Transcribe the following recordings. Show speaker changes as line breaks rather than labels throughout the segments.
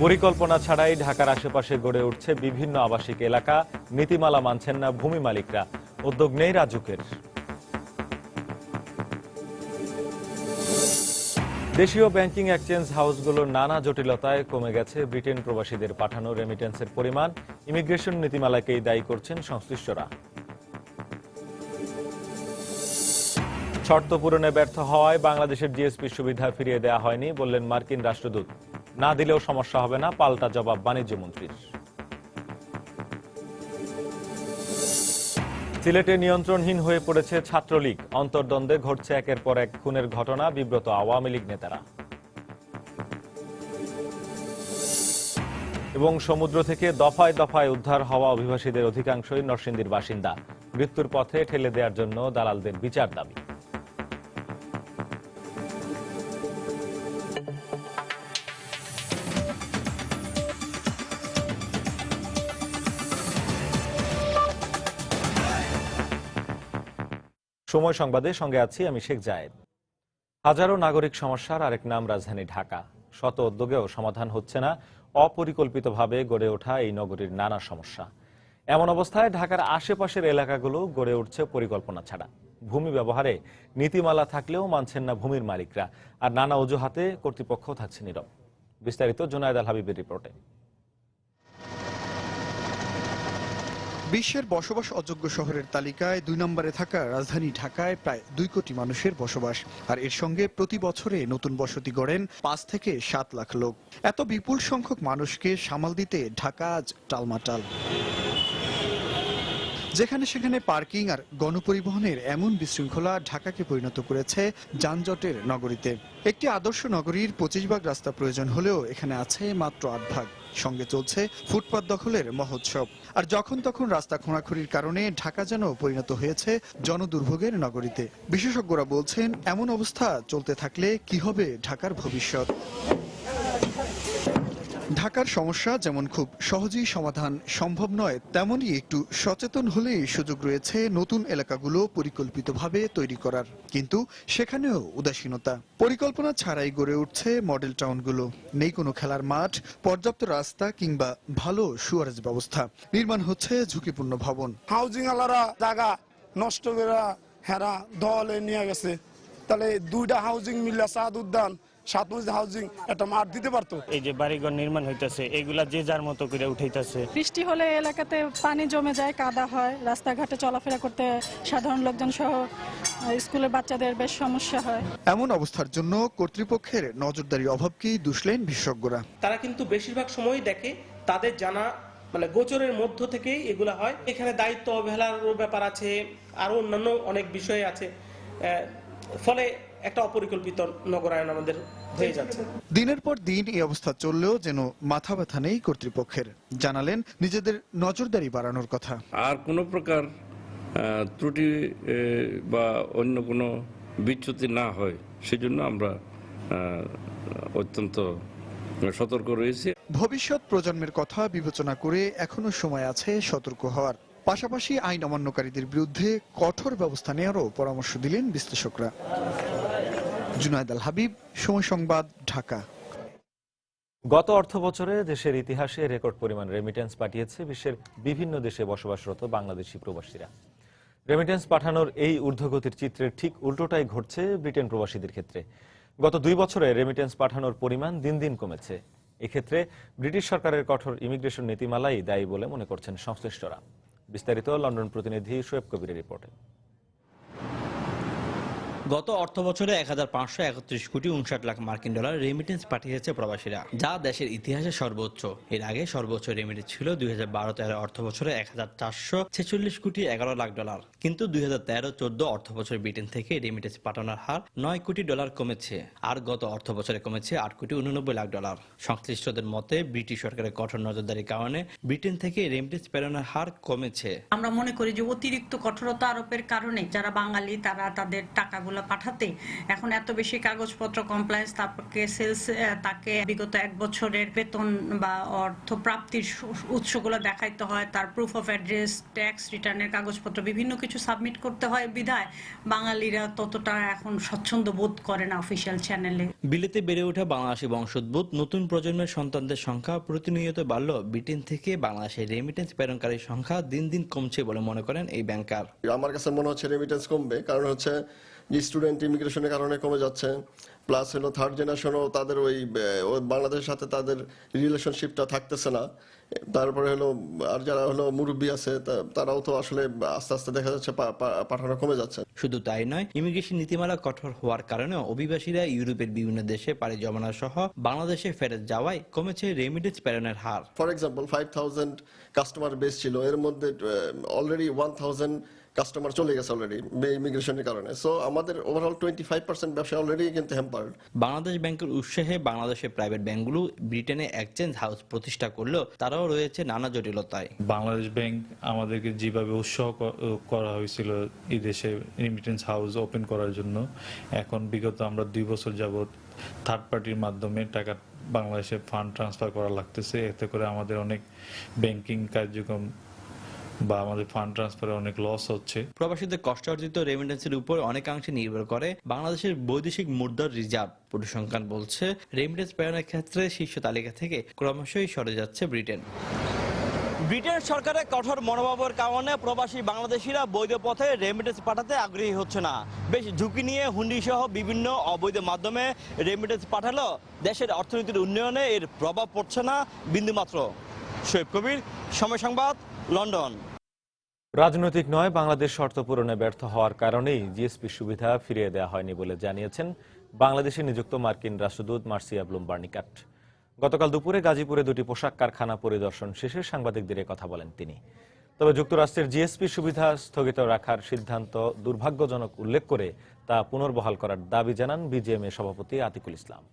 পরিকল্পনা ছাড়াই ঢাকার আশেপাশে গড়ে উঠছে বিভিন্ন আবাসিক এলাকা। নীতিমালা মানছেন না ভূমি মালিকরা, উদ্যোগ নেই রাজুকের। দেশীয় ব্যাংকিং এক্সচেঞ্জ হাউসগুলোর নানা জটিলতায় কমে গেছে ব্রিটেন প্রবাসীদের পাঠানো রেমিটেন্সের পরিমাণ। ইমিগ্রেশন নীতিমালাকেই দায়ী করছেন সংশ্লিষ্টরা। শর্ত পূরণে ব্যর্থ হওয়ায় বাংলাদেশের জিএসপি সুবিধা ফিরিয়ে দেওয়া হয়নি বললেন মার্কিন রাষ্ট্রদূত। না দিলেও সমস্যা হবে না, পাল্টা জবাব বাণিজ্যমন্ত্রীর। সিলেটে নিয়ন্ত্রণহীন হয়ে পড়েছে ছাত্রলীগ। অন্তর্দ্বন্দ্বে ঘটছে একের পর এক খুনের ঘটনা, বিব্রত আওয়ামী লীগ নেতারা। এবং সমুদ্র থেকে দফায় দফায় উদ্ধার হওয়া অভিবাসীদের অধিকাংশই নরসিংদীর বাসিন্দা। মৃত্যুর পথে ঠেলে দেওয়ার জন্য দালালদের বিচার দাবি। সময় সংবাদে সঙ্গে আছি আমি শেখ জায়েদ। হাজারো নাগরিক সমস্যার আরেক নাম রাজধানী ঢাকা। শত উদ্যোগেও সমাধান হচ্ছে না অপরিকল্পিতভাবে গড়ে ওঠা এই নগরীর নানা সমস্যা। এমন অবস্থায় ঢাকার আশেপাশের এলাকাগুলো গড়ে উঠছে পরিকল্পনা ছাড়া। ভূমি ব্যবহারে নীতিমালা থাকলেও মানছেন না ভূমির মালিকরা, আর নানা অজুহাতে কর্তৃপক্ষ থাকছে নীরব। বিস্তারিত জুনায়েদ আল হাবিবের রিপোর্টে।
বিশ্বের বসবাস অযোগ্য শহরের তালিকায় ২ নম্বরে থাকা রাজধানী ঢাকায় প্রায় ২ কোটি মানুষের বসবাস, আর এর সঙ্গে প্রতি বছরে নতুন বসতি গড়েন ৫ থেকে ৭ লাখ লোক। এত বিপুল সংখ্যক মানুষকে সামাল দিতে ঢাকা আজ টালমাটাল। যেখানে সেখানে পার্কিং আর গণপরিবহনের এমন বিশৃঙ্খলা ঢাকাকে পরিণত করেছে যানজটের নগরীতে। একটি আদর্শ নগরীর ২৫ ভাগ রাস্তা প্রয়োজন হলেও এখানে আছে মাত্র ৮ ভাগ। সঙ্গে চলছে ফুটপাত দখলের মহোৎসব। আর যখন তখন রাস্তা খোঁড়াখুড়ির কারণে ঢাকা যেন পরিণত হয়েছে জনদুর্ভোগের নগরীতে। বিশেষজ্ঞরা বলছেন, এমন অবস্থা চলতে থাকলে কি হবে ঢাকার ভবিষ্যৎ। ঢাকার সমস্যা যেমন খুব সহজেই সমাধান সম্ভব নয়, তেমনই একটু সচেতন হলেই সুযোগ রয়েছে নতুন এলাকাগুলো পরিকল্পিতভাবে তৈরি করার। কিন্তু সেখানেও উদাসীনতা। পরিকল্পনা ছাড়াই গড়ে উঠছে মডেল টাউনগুলো। নেই কোনো খেলার মাঠ, পর্যাপ্ত রাস্তা কিংবা ভালো সুয়ারেজ ব্যবস্থা। নির্মাণ হচ্ছে ঝুঁকিপূর্ণ ভবন।
হাউজিং আলারা জায়গা নষ্ট করে হেরা দলে নিয়ে গেছে। তাহলে 2টা হাউজিং মিললে সাদ উদ্যান হাউজিং একটা মাঠ দিতে পারতো।
এই যে বাড়িঘর নির্মাণ হইতেছে, এগুলা যে যার মতো করে উঠাইতেছে।
বৃষ্টি হলে এলাকাতে পানি জমে যায়, কাদা হয়, রাস্তাঘাটে চলাফেরা করতে সাধারণ লোকজন সহ স্কুলের বাচ্চাদের বেশ সমস্যা হয়।
এমন অবস্থার জন্য কর্তৃপক্ষের নজরদারির অভাবকেই দুষলেন বিশেষজ্ঞরা।
তারা কিন্তু বেশিরভাগ সময় দেখে তাদের জানা গোচরের মধ্য থেকেই এগুলা হয়। এখানে দায়িত্ব অবহেলার ব্যাপার আছে, আরো অন্যান্য অনেক বিষয় আছে। ফলে একটা অপরিকল্পিত নগরায়ন আমাদের হয়ে যাচ্ছে।
দিনের পর দিন এই অবস্থা চললেও যেন মাথা ব্যথা নেই কর্তৃপক্ষের। জানালেন নিজেদের নজরদারি বাড়ানোর কথা।
আর কোনো প্রকার ত্রুটি বা অন্য কোনো বিচ্যুতি না হয় সেজন্য আমরা অত্যন্ত সতর্ক রয়েছি।
ভবিষ্যৎ প্রজন্মের কথা বিবেচনা করে এখনো সময় আছে সতর্ক হওয়ার। পাশাপাশি আইন অমান্যকারীদের বিরুদ্ধে কঠোর ব্যবস্থা নেওয়ারও পরামর্শ দিলেন বিশ্লেষকরা। জুনায়েদ আল হাবিব, সময় সংবাদ, ঢাকা।
গত অর্থবছরে দেশের ইতিহাসে রেকর্ড পরিমাণ রেমিটেন্স পাঠিয়েছে বিশ্বের বিভিন্ন দেশে বসবাসরত বাংলাদেশি প্রবাসীরা। রেমিটেন্স পাঠানোর এই ঊর্ধ্বগতির চিত্রের ঠিক উল্টোটাই ঘটছে ব্রিটেন প্রবাসীদের ক্ষেত্রে। গত 2 বছরে রেমিটেন্স পাঠানোর পরিমাণ দিন দিন কমেছে। এক্ষেত্রে ব্রিটিশ সরকারের কঠোর ইমিগ্রেশন নীতিমালাই দায়ী বলে মনে করছেন সংশ্লিষ্টরা। বিস্তারিত লন্ডন প্রতিনিধি শোয়েব কবিরের রিপোর্টে।
গত অর্থবছরে ১৫৩১ কোটি ৫৯ লাখ মার্কিন ডলার রেমিটেন্স পাঠিয়েছে প্রবাসীরা, যা দেশের ইতিহাসে সর্বোচ্চ। এর আগে সর্বোচ্চ রেমিটেন্স ছিল ২০১২-১৩ অর্থবছরে ১৪৪৬ কোটি ১১ লাখ ডলার। কিন্তু ২০১৩-১৪ অর্থবছরে ব্রিটেন থেকে রেমিটেন্স পাঠানোর হার ৯ কোটি ডলার কমেছে, আর গত অর্থবছরে কমেছে ৮ কোটি ৮৯ লাখ ডলার। সংশ্লিষ্টদের মতে ব্রিটিশ সরকারের কঠোর নজরদারির কারণে ব্রিটেন থেকে রেমিটেন্স প্রেরণের হার কমেছে।
আমরা মনে করি যে অতিরিক্ত কঠোরতা আরোপের কারণে যারা বাঙালি তারা তাদের টাকাগুলো টাকাগুলো পাঠাতে এখন এত বেশি কাগজপত্র কমপ্লায়েন্স, তারপরে সেলস, তাকে বিগত 1 বছরের বেতন বা অর্থ প্রাপ্তির উৎসগুলো দেখাইতে হয়, তার প্রুফ অফ অ্যাড্রেস, ট্যাক্স রিটার্নের কাগজপত্র বিভিন্ন কিছু সাবমিট করতে হয় বিধায় বাঙালিরা ততটা এখন স্বচ্ছন্দ বোধ করে না অফিসিয়াল চ্যানেলে।
বিলেতে বেড়ে ওঠা বাংলাদেশি বংশোদ্ভূত নতুন প্রজন্মের সন্তানদের সংখ্যা প্রতিনিয়ত বাড়লেও ব্রিটেন থেকে বাংলাদেশে রেমিটেন্স প্রেরণকারীর সংখ্যা দিন দিন কমছে বলে মনে করেন এই ব্যাংকার।
আমার কাছে মনে হচ্ছে রেমিটেন্স কমবে, কারণ হচ্ছে যে স্টুডেন্ট ইমিগ্রেশনের কারণে কমে যাচ্ছে, প্লাস হলো থার্ড জেনারেশনও তাদের ওই বাংলাদেশের সাথে তাদের রিলেশনশিপটা থাকতেছে না। তারপরে হলো আর যারা হলো মুরব্বী আছে তারাও তো আসলে আস্তে আস্তে দেখা যাচ্ছে পাঠানো কমে যাচ্ছে।
শুধু তাই নয়, ইমিগ্রেশন নীতিমালা কঠোর হওয়ার কারণেও অভিবাসীরা ইউরোপের বিভিন্ন দেশে পাড়ি জমানো সহ বাংলাদেশে ফেরত যাওয়ায় কমেছে রেমিটেন্স প্রেরণের হার।
ফর এক্সাম্পল 5000 কাস্টমার বেস ছিল, এর মধ্যে অলরেডি 1000 কাস্টমার চলে গেছে অলরেডি ইমিগ্রেশনের কারণে। সো আমাদের ওভারঅল 25% ব্যবসা অলরেডি কিন্তু হ্যাম্পার্ড।
বাংলাদেশ ব্যাংকের উৎসাহে বাংলাদেশের প্রাইভেট ব্যাংকগুলো ব্রিটেনে এক্সচেঞ্জ হাউস প্রতিষ্ঠা করলেও তারাও রয়েছে নানা জটিলতায়।
বাংলাদেশ ব্যাংক আমাদেরকে যেভাবে উৎসাহ করা হয়েছিল এই দেশে রেমিটেন্স হাউস ওপেন করার জন্য, এখন বিগত আমরা 2 বছর যাবত থার্ড পার্টির মাধ্যমে টাকা বাংলাদেশে ফান্ড ট্রান্সফার করা লাগতেছে। এতে করে আমাদের অনেক ব্যাংকিং কার্যক্রম বা আমাদের ফান্ড ট্রান্সফারে অনেক লস হচ্ছে।
প্রবাসীদের কষ্ট অর্জিত রেমিটেন্সের উপর অনেকাংশে নির্ভর করে বাংলাদেশের বৈদেশিক মুদ্রার রিজার্ভ। পরিসংখ্যান বলছে রেমিটেন্স প্রেরণের ক্ষেত্রে শীর্ষ তালিকা থেকে ক্রমশই সরে যাচ্ছে ব্রিটেন। ব্রিটেন সরকারের কঠোর মনোভাবের কারণে প্রবাসী বাংলাদেশিরা বৈধ পথে রেমিটেন্স পাঠাতে আগ্রহী হচ্ছে না। বেশ ঝুঁকি নিয়ে হুন্ডি সহ বিভিন্ন অবৈধ মাধ্যমে রেমিটেন্স পাঠালেও দেশের অর্থনীতির উন্নয়নে এর প্রভাব পড়ছে না বিন্দুমাত্র। শোয়েব কবির, সময় সংবাদ, লন্ডন।
রাজনৈতিক নয়, বাংলাদেশ শর্ত পূরণে ব্যর্থ হওয়ার কারণেই জিএসপি সুবিধা ফিরিয়ে দেওয়া হয়নি বলে জানিয়েছেন বাংলাদেশে নিযুক্ত মার্কিন রাষ্ট্রদূত মার্সিয়া ব্লুম বার্নিকাট। গতকাল দুপুরে গাজীপুরে 2টি পোশাক কারখানা পরিদর্শন শেষে সাংবাদিকদের কথা বলেন তিনি। তবে যুক্তরাষ্ট্রের জিএসপি সুবিধা স্থগিত রাখার সিদ্ধান্ত দুর্ভাগ্যজনক উল্লেখ করে তা পুনর্বহাল করার দাবি জানান বিজিএমএ সভাপতি আতিকুল ইসলাম।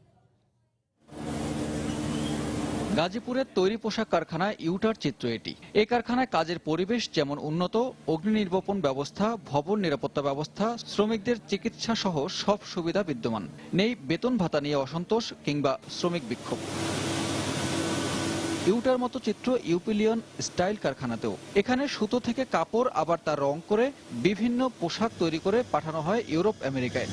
গাজীপুরের তৈরি পোশাক কারখানা ইউটার চিত্র এটি। এই কারখানায় কাজের পরিবেশ যেমন উন্নত, অগ্নি নির্বাপন ব্যবস্থা, ভবন নিরাপত্তা ব্যবস্থা, শ্রমিকদের চিকিৎসা সহ সব সুবিধা বিদ্যমান। নেই বেতন ভাতা নিয়ে অসন্তোষ কিংবা শ্রমিক বিক্ষোভ। ইউটার মতো চিত্র ইউপিলিয়ন স্টাইল কারখানাতেও। এখানে সুতো থেকে কাপড় আবার তার রং করে বিভিন্ন পোশাক তৈরি করে পাঠানো হয় ইউরোপ আমেরিকায়।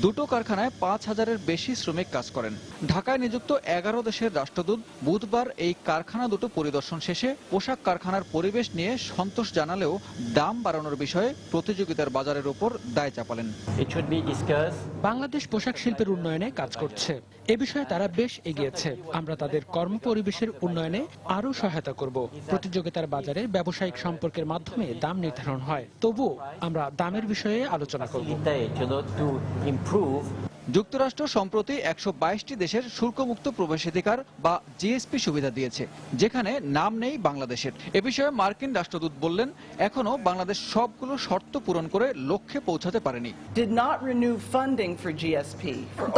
দুটো কারখানায় 5000-এর বেশি শ্রমিক কাজ করেন। ঢাকায় নিযুক্ত 11 দেশের রাষ্ট্রদূত বুধবার এই কারখানা দুটো পরিদর্শন শেষে পোশাক কারখানার পরিবেশ নিয়ে সন্তোষ জানালেও দাম বাড়ানোর বিষয়ে প্রতিযোগিতার বাজারের উপর দায় চাপালেন।
বাংলাদেশ পোশাক শিল্পের উন্নয়নে কাজ করছে, এ বিষয়ে তারা বেশ এগিয়েছে। আমরা তাদের কর্মপরিবেশের উন্নয়নে আরও সহায়তা করব। প্রতিযোগিতার বাজারে ব্যবসায়িক সম্পর্কের মাধ্যমে দাম নির্ধারণ হয়, তবুও আমরা দামের বিষয়ে আলোচনা করব।
যুক্তরাষ্ট্র সম্প্রতি 122টি দেশের শুল্কমুক্ত প্রবেশাধিকার বা জিএসপি সুবিধা দিয়েছে, যেখানে নাম নেই বাংলাদেশের। এ বিষয়ে মার্কিন রাষ্ট্রদূত বললেন, এখনো বাংলাদেশ সবগুলো শর্ত পূরণ করে লক্ষ্যে পৌঁছাতে পারেনি।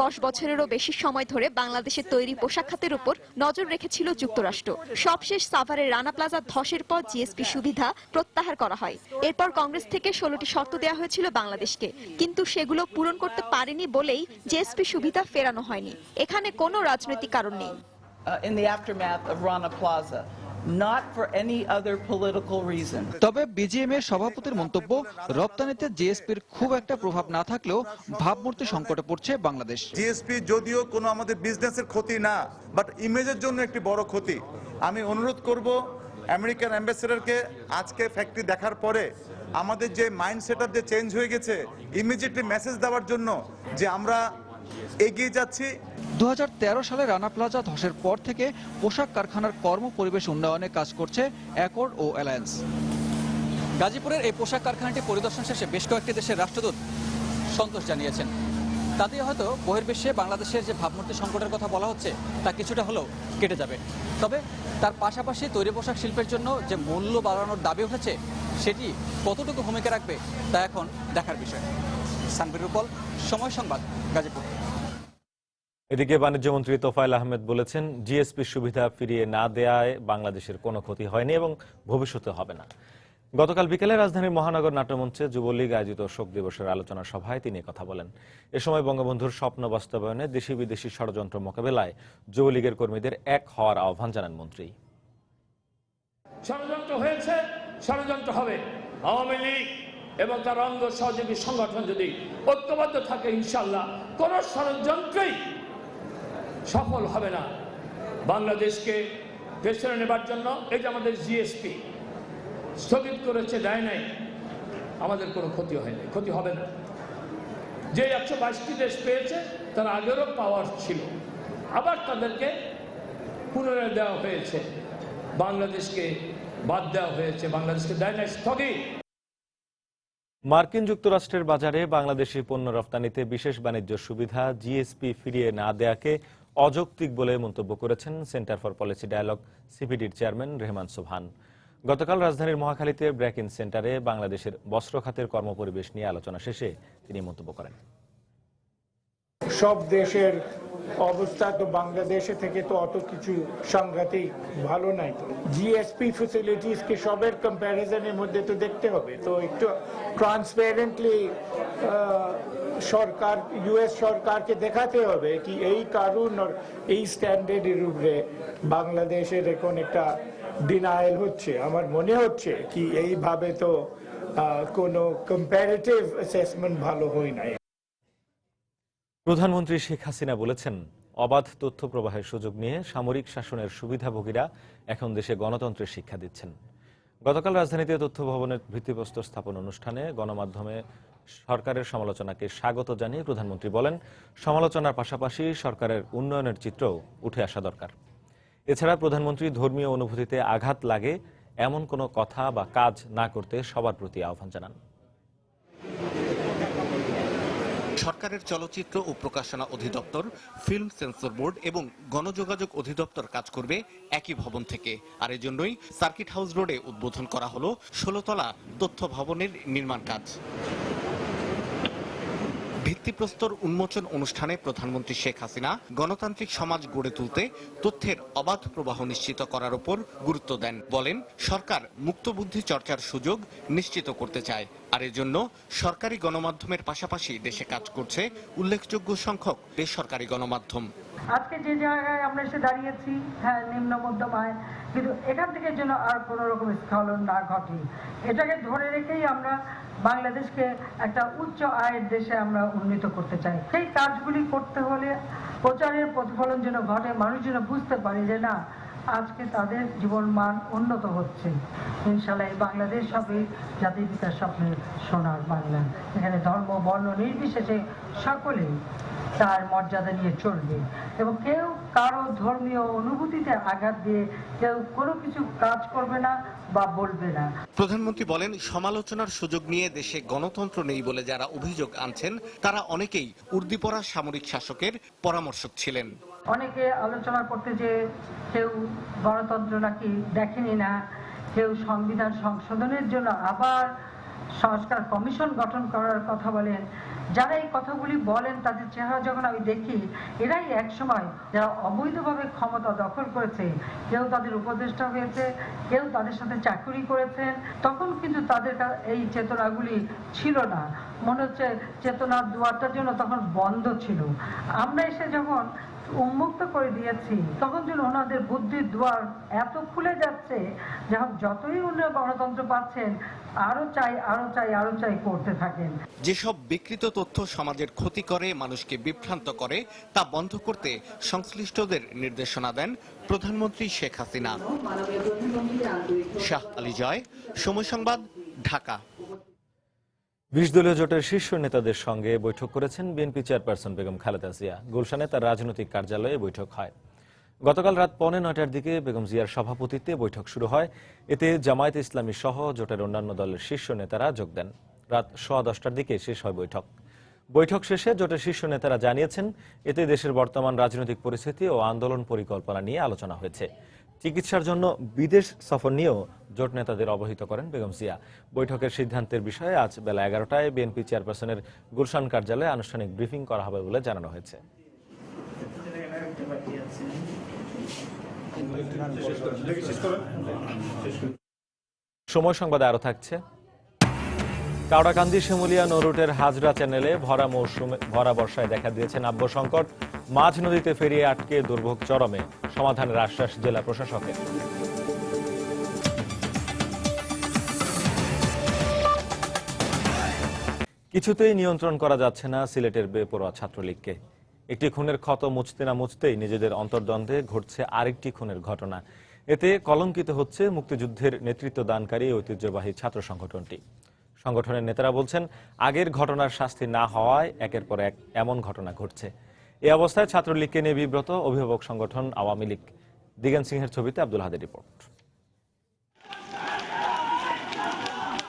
10 বছরেরও বেশি সময় ধরে বাংলাদেশের তৈরি পোশাক খাতের উপর নজর রেখেছিল যুক্তরাষ্ট্র। সবশেষ সাভারের রানা প্লাজা ধসের পর জিএসপি সুবিধা প্রত্যাহার করা হয়। এরপর কংগ্রেস থেকে 16টি শর্ত দেওয়া হয়েছিল বাংলাদেশকে, কিন্তু সেগুলো পূরণ করতে পারেনি বলেই জিএসপি সুবিধা ফেরানো হয়নি। এখানে কোনো রাজনৈতিক কারণ নেই।
তবে বিজিএমএ সভাপতির মন্তব্য, রপ্তানিতে জিএসপির খুব একটা প্রভাব না থাকলেও ভাবমূর্তি সংকটে পড়ছে বাংলাদেশ।
জিএসপি যদিও কোনো আমাদের বিজনেসের ক্ষতি না, বাট ইমেজের জন্য একটি বড় ক্ষতি। আমি অনুরোধ করব আমেরিকান অ্যাম্বাসেডরকে আজকে ফ্যাক্টরি দেখার পরে আমাদের যে মাইন্ড সেটআপ যে চেঞ্জ হয়ে গেছে, ইমিডিয়েটলি মেসেজ দেওয়ার জন্য যে আমরা এগিয়ে যাচ্ছি।
2013 সালে রানা প্লাজা ধসের পর থেকে পোশাক কারখানার কর্ম পরিবেশ উন্নয়নে কাজ করছে অ্যাকর্ড ও অ্যালায়েন্স। গাজীপুরের এই পোশাক কারখানাটি পরিদর্শন শেষে বেশ কয়েকটি দেশের রাষ্ট্রদূত সন্তোষ জানিয়েছেন। তাতে হয়তো বহির্বিশ্বে বাংলাদেশের যে ভাবমূর্তি সংকটের কথা বলা হচ্ছে তা কিছুটা হলেও কেটে যাবে। তবে তার পাশাপাশি তৈরি পোশাক শিল্পের জন্য যে মূল্য বাড়ানোর দাবি উঠেছে, সেটি কতটুকু ভূমিকা রাখবে তা এখন দেখার বিষয়। সানবির রূপল, সময় সংবাদ, গাজীপুর।
এদিকে বাণিজ্যমন্ত্রী তোফায়েল আহমেদ বলেছেন, জিএসপি সুবিধা ফিরিয়ে না দেয়ায় বাংলাদেশের কোনো ক্ষতি হয়নি এবং ভবিষ্যতে হবে না। গতকাল বিকেলে রাজধানীর মহানগর নাট্যমঞ্চে যুবলীগ আয়োজিত শোক দিবসের আলোচনা সভায় তিনি কথা বলেন। এ সময় বঙ্গবন্ধুর স্বপ্ন বাস্তবায়নে দেশি বিদেশি ষড়যন্ত্র মোকাবেলায় যুবলীগের কর্মীদের এক হওয়ার আহ্বান জানান মন্ত্রী।
ষড়যন্ত্র হয়েছে, ষড়যন্ত্র হবে। আওয়ামী লীগ এবং তার অঙ্গ সহযোগী সংগঠন যদি ঐক্যবদ্ধ থাকে, ইনশাল্লাহ কোন ষড়যন্ত্রই সফল হবে না। বাংলাদেশকে পেছনে নেবার জন্য এই যে আমাদের জিএসপি স্থগিত করেছে, দেয় নাই, আমাদের কোনো ক্ষতি হয়নি, ক্ষতি হবে না। যে 122টি দেশ পেয়েছে তারা আগেরও পাওয়ার ছিল, আবার তাদেরকে পুনরায় দেওয়া হয়েছে। বাংলাদেশকে বাদ দেওয়া হয়েছে, বাংলাদেশকে দেয় নাই, স্থগিত।
মার্কিন যুক্তরাষ্ট্রের বাজারে বাংলাদেশি পণ্য রপ্তানিতে বিশেষ বাণিজ্য সুবিধা জিএসপি ফিরিয়ে না দেয়াকে অযৌক্তিক বলে মন্তব্য করেছেন সেন্টার ফর পলিসি ডায়ালগ সিপিডির চেয়ারম্যান রেহমান সোবহান। গতকাল রাজধানীর মহাখালীতে ব্রেক ইন সেন্টারে বাংলাদেশের বস্ত্র খাতের কর্মপরিবেশ নিয়ে আলোচনা শেষে তিনি মন্তব্য করেন।
সব দেশের অবস্থা তো বাংলাদেশে থেকে তো অত কিছু সাংঘাতিক ভালো নাই। তো জিএসপি ফ্যাসিলিটিস কে সবের কম্প্যারিজনের মধ্যে তো দেখতে হবে, তো একটু ট্রান্সপারেন্টলি সরকার, ইউএস সরকারকে দেখাতে হবে কি এই কারণ আর এই স্ট্যান্ডার্ডের উপরে বাংলাদেশের এখন একটা ডিনায়াল হচ্ছে। আমার মনে হচ্ছে কি এইভাবে তো কোনো কম্প্যারেটিভ অ্যাসেসমেন্ট ভালো হয় নাই।
প্রধানমন্ত্রী শেখ হাসিনা বলেছেন, অবাধ তথ্য প্রবাহের সুযোগ নিয়ে সামরিক শাসনের সুবিধাভোগীরা এখন দেশে গণতন্ত্রের শিক্ষা দিচ্ছেন। গতকাল রাজধানীতে তথ্য ভবনের ভিত্তিপ্রস্তর স্থাপন অনুষ্ঠানে গণমাধ্যমে সরকারের সমালোচনাকে স্বাগত জানিয়ে প্রধানমন্ত্রী বলেন, সমালোচনার পাশাপাশি সরকারের উন্নয়নের চিত্রও উঠে আসা দরকার। এছাড়া প্রধানমন্ত্রী ধর্মীয় অনুভূতিতে আঘাত লাগে এমন কোনো কথা বা কাজ না করতে সবার প্রতি আহ্বান জানান।
সরকারের চলচ্চিত্র ও প্রকাশনা অধিদপ্তর, ফিল্ম সেন্সর বোর্ড এবং গণযোগাযোগ অধিদপ্তর কাজ করবে একই ভবন থেকে। আর এজন্যই সার্কিট হাউস রোডে উদ্বোধন করা হলো 16 তলা তথ্য ভবনের নির্মাণ কাজ। ভিত্তিপ্রস্তর উন্মোচন অনুষ্ঠানে প্রধানমন্ত্রী শেখ হাসিনা গণতান্ত্রিক সমাজ গড়ে তুলতে তথ্যের অবাধ প্রবাহ নিশ্চিত করার উপর গুরুত্ব দেন। বলেন, সরকার মুক্তবুদ্ধি চর্চার সুযোগ নিশ্চিত করতে চায়, আর এজন্য সরকারি গণমাধ্যমের পাশাপাশি দেশে কাজ করছে উল্লেখযোগ্য সংখ্যক বেসরকারি গণমাধ্যম।
আজকে যে জায়গায় আমরা এসে দাঁড়িয়েছি, হ্যাঁ নিম্ন মধ্যম আয়, কিন্তু এখান থেকে যেন আর কোনো রকম স্খলন না ঘটে, এটাকে ধরে রেখেই আমরা বাংলাদেশকে একটা উচ্চ আয়ের দেশে আমরা উন্নীত করতে চাই। সেই কাজগুলি করতে হলে প্রচারের প্রতিফলন যেন ঘটে, মানুষ যেন বুঝতে পারে যে না, আজকে তাদের জীবন মান উন্নত হচ্ছে। ইনশাআল্লাহ বাংলাদেশ হবে জাতির পিতার স্বপ্নের সোনার বাংলা। এখানে ধর্ম বর্ণ নির্বিশেষে সকলেই তার মর্যাদা নিয়ে চলবে এবং কেউ কারো ধর্মীয় অনুভূতিতে আঘাত দিয়ে কেউ কোনো কিছু কাজ করবে না বা বলবে না।
প্রধানমন্ত্রী বলেন, সমালোচনার সুযোগ নিয়ে দেশে গণতন্ত্র নেই বলে যারা অভিযোগ আনছেন তারা অনেকেই উর্দিপড়া সামরিক শাসকের পরামর্শক ছিলেন।
অনেকে আলোচনা করতে যে কেউ গণতন্ত্র নাকি দেখেনি না, কেউ সংবিধান সংশোধনের জন্য আবার সংস্কার কমিশন গঠন করার কথা বলেন। যারা এই কথাগুলি বলেন তাদের চেহারা যখন আমি দেখি, এরাই একসময় যারা অবৈধভাবে ক্ষমতা দখল করেছে, কেউ তাদের উপদেষ্টা হয়েছে, কেউ তাদের সাথে চাকরি করেছেন, তখন কিন্তু তাদের এই চেতনাগুলি ছিল না। মনে হচ্ছে চেতনার দুয়ারটার জন্য তখন বন্ধ ছিল। আমরা এসে যখন উন্মুক্ত করে দিয়েছি তখন যেন ওনাদের বুদ্ধির দুয়ার এত খুলে যাচ্ছে, যখন যতই উন্নয়ন গণতন্ত্র পাচ্ছেন আরো চাই আরো চাই আরো চাই করতে থাকেন।
যেসব বিকৃত তথ্য সমাজের ক্ষতি করে, মানুষকে বিভ্রান্ত করে, তা বন্ধ করতে সংশ্লিষ্টদের নির্দেশনা দেন প্রধানমন্ত্রী শেখ হাসিনা। শাহ আলী জয়, সময় সংবাদ, ঢাকা।
20 দলীয় জোটের শীর্ষ নেতাদের সঙ্গে বৈঠক করেছেন বিএনপি চেয়ারপারসন বেগম খালেদা জিয়া। গুলশানে তার রাজনৈতিক কার্যালয়ে বৈঠক হয়। গতকাল রাত 9:45টার দিকে বেগম জিয়ার সভাপতিত্বে বৈঠক শুরু হয়। এতে জামায়াতে ইসলামী সহ জোটের অন্যান্য দলের শীর্ষ নেতারা যোগ দেন। রাত 10:15টার দিকে শেষ হয় বৈঠক। বৈঠক শেষে জোটের শীর্ষ নেতারা জানিয়েছেন, এতে দেশের বর্তমান রাজনৈতিক পরিস্থিতি ও আন্দোলন পরিকল্পনা নিয়ে আলোচনা হয়েছে। চিকিৎসার জন্য বিদেশ সফর নিয়েও জোট নেতাদের অবহিত করেন বেগম জিয়া। বৈঠকের সিদ্ধান্তের বিষয়ে আজ বেলা 11টায় বিএনপি চেয়ারপারসনের গুলশান কার্যালয়ে আনুষ্ঠানিক ব্রিফিং করা হবে বলে জানানো হয়েছে। সময় সংবাদে আরো থাকছে। কাওড়াকান্দি শিমুলিয়া নৌরুটের হাজরা চ্যানেলে ভরা বর্ষায় দেখা দিয়েছে নাব্য সংকট। মাঝ নদীতে ফেরিয়ে আটকে দুর্ভোগ চরমে, সমাধানের আশ্বাস জেলা প্রশাসকের। কিছুতেই নিয়ন্ত্রণ করা যাচ্ছে না সিলেটের বেপরোয়া ছাত্রলীগকে। একটি খুনের ক্ষত মুছতে না মুছতেই নিজেদের অন্তর্দ্বন্দ্বে ঘটছে আরেকটি খুনের ঘটনা। এতে কলঙ্কিত হচ্ছে মুক্তিযুদ্ধের নেতৃত্ব দানকারী ঐতিহ্যবাহী ছাত্র সংগঠনটি। সংগঠনের নেতারা বলছেন, আগের ঘটনার শাস্তি না হওয়ায় একের পর এক এমন ঘটনা ঘটছে। এই অবস্থায় ছাত্রলীগকে নিয়ে বিব্রত অভিভাবক সংগঠন আওয়ামী লীগ। দিগেন সিংহের ছবিতে আব্দুল হাদের রিপোর্ট।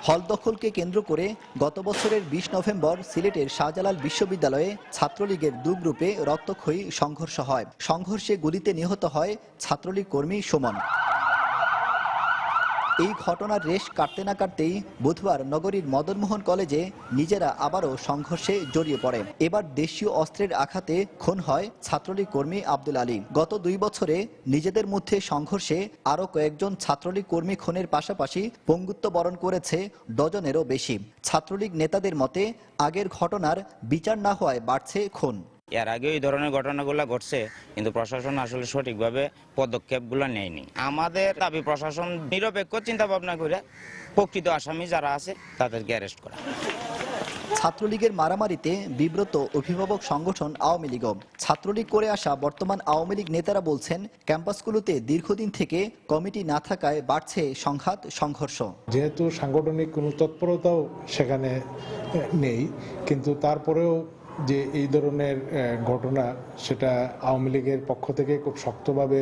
হল দখলকে কেন্দ্র করে গত বছরের 20 নভেম্বর সিলেটের শাহজালাল বিশ্ববিদ্যালয়ে ছাত্রলীগের দু গ্রুপে রক্তক্ষয়ী সংঘর্ষ হয়। সংঘর্ষে গুলিতে নিহত হয় ছাত্রলীগ কর্মী সুমন। এই ঘটনার রেশ কাটতে না কাটতেই বুধবার নগরীর মদনমোহন কলেজে নিজেরা আবারও সংঘর্ষে জড়িয়ে পড়ে। এবার দেশীয় অস্ত্রের আঘাতে খুন হয় ছাত্রলীগ কর্মী আব্দুল আলী। গত 2 বছরে নিজেদের মধ্যে সংঘর্ষে আরও কয়েকজন ছাত্রলীগ কর্মী খুনের পাশাপাশি পঙ্গুত্ব বরণ করেছে ডজনেরও বেশি। ছাত্রলীগ নেতাদের মতে, আগের ঘটনার বিচার না হওয়ায় বাড়ছে খুন।
এর আগে এই ধরনের ঘটনাগুলো ঘটছে, কিন্তু প্রশাসন আসলে সঠিকভাবে পদক্ষেপগুলো নেয়নি। আমাদের দাবি প্রশাসন নিরপেক্ষ চিন্তা ভাবনা করে প্রকৃত আসামি যারা আছে তাদেরকে অ্যারেস্ট করা।
ছাত্রলীগের মারামারিতে বিব্রত অভিভাবক সংগঠন আওয়ামী লীগ। ছাত্রলীগ করে আসা বর্তমান আওয়ামী লীগ নেতারা বলছেন, ক্যাম্পাসগুলোতে দীর্ঘদিন থেকে কমিটি না থাকায় বাড়ছে সংঘাত সংঘর্ষ।
যেহেতু সাংগঠনিক কোনো তৎপরতাও সেখানে নেই, কিন্তু তারপরেও যে এই ধরনের ঘটনা, সেটা আওয়ামী লীগের পক্ষ থেকে খুব শক্তভাবে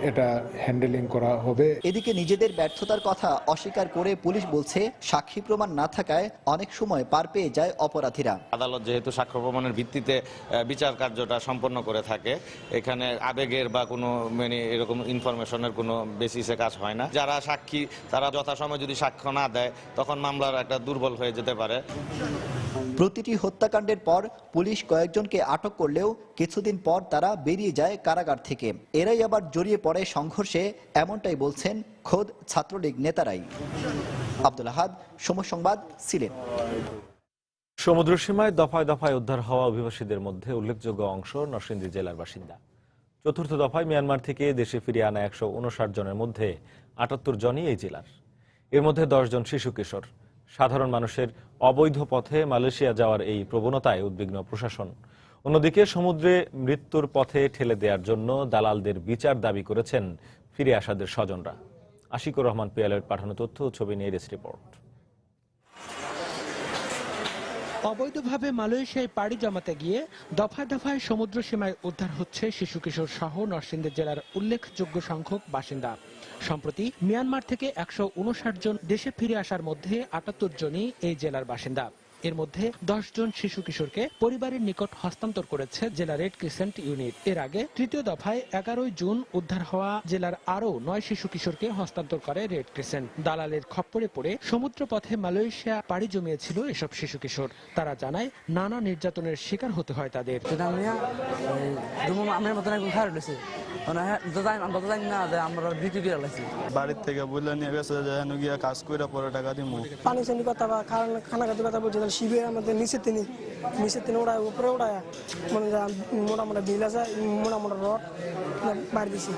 এটা হ্যান্ডেলিং করা হবে।
এদিকে নিজেদের ব্যর্থতার কথা অস্বীকার করে পুলিশ বলছে, সাক্ষী প্রমাণ না থাকায় অনেক সময় পার পেয়ে যায় অপরাধীরা।
আদালত যেহেতু সাক্ষ্য প্রমাণের ভিত্তিতে বিচার কার্যটা সম্পন্ন করে থাকে, এখানে আবেগের বা কোনো এরকম ইনফরমেশনের কোনো বেসিসে কাজ হয় না। যারা সাক্ষী তারা যথাসময়ে যদি সাক্ষ্য না দেয়, তখন মামলার একটা দুর্বল হয়ে যেতে পারে।
প্রতিটি হত্যাকাণ্ডের পর পুলিশ কয়েকজনকে আটক করলেও কিছুদিন পর তারা বেরিয়ে যায় কারাগার থেকে। এরাই আবার জড়িয়ে পড়ে সংঘর্ষে, এমনটাই বলছেন খোদ ছাত্রলীগ নেতারাই। আব্দুল আহাদ, সময় সংবাদ, সিলেট।
সমুদ্র সীমায় দফায় দফায় উদ্ধার হওয়া অভিবাসীদের মধ্যে উল্লেখযোগ্য অংশ নরসিংদী জেলার বাসিন্দা। চতুর্থ দফায় মিয়ানমার থেকে দেশে ফিরিয়ে আনা 159 জনের মধ্যে 78 জনই এই জেলার। এর মধ্যে 10 জন শিশু কিশোর। সাধারণ মানুষের অবৈধ পথে মালয়েশিয়া যাওয়ার এই প্রবণতায় উদ্বিগ্ন প্রশাসন। অন্যদিকে সমুদ্রে মৃত্যুর পথে ঠেলে দেওয়ার জন্য দালালদের বিচার দাবি করেছেন ফিরে আসাদের স্বজনরা। আশিকুর রহমান পিয়ালের পাঠানো তথ্য ও ছবি নিয়ে রিপোর্ট।
অবৈধভাবে মালয়েশিয়ায় পাড়ি জমাতে গিয়ে দফায় দফায় সমুদ্র সীমায় উদ্ধার হচ্ছে শিশু কিশোর সহ নরসিংদী জেলার উল্লেখযোগ্য সংখ্যক বাসিন্দা। সম্প্রতি মিয়ানমার থেকে 159 জন দেশে ফিরে আসার মধ্যে 78 জনই এই জেলার বাসিন্দা। এর মধ্যে 10 জন শিশু কিশোরকে পরিবারের নিকট হস্তান্তর করেছে জেলা রেড ক্রিসেন্ট ইউনিট। এর আগে তৃতীয় দফায় 11 জুন উদ্ধার হওয়া জেলার আরও 9 শিশু কিশোরকে হস্তান্তর করে রেড ক্রিসেন্ট। দালালের খপ্পরে পড়ে সমুদ্র পথে মালয়েশিয়া পাড়ি জমিয়েছিল এসব শিশু কিশোর। তারা জানায়, নানা নির্যাতনের শিকার হতে হয় তাদের।
বাড়ির থেকে বললে নিয়ে গেছে যে কাজ করে পরে টাকা দিব।
পানি চানি কথা বা খানা খাতে কথা বলছে, শিবির আমাদের নিচে তিনি ওড়ায় উপরে ওড়ায় মানে মোটা মোটা বিল আছে, মোটা মোটা রড বাড়ি দিছি।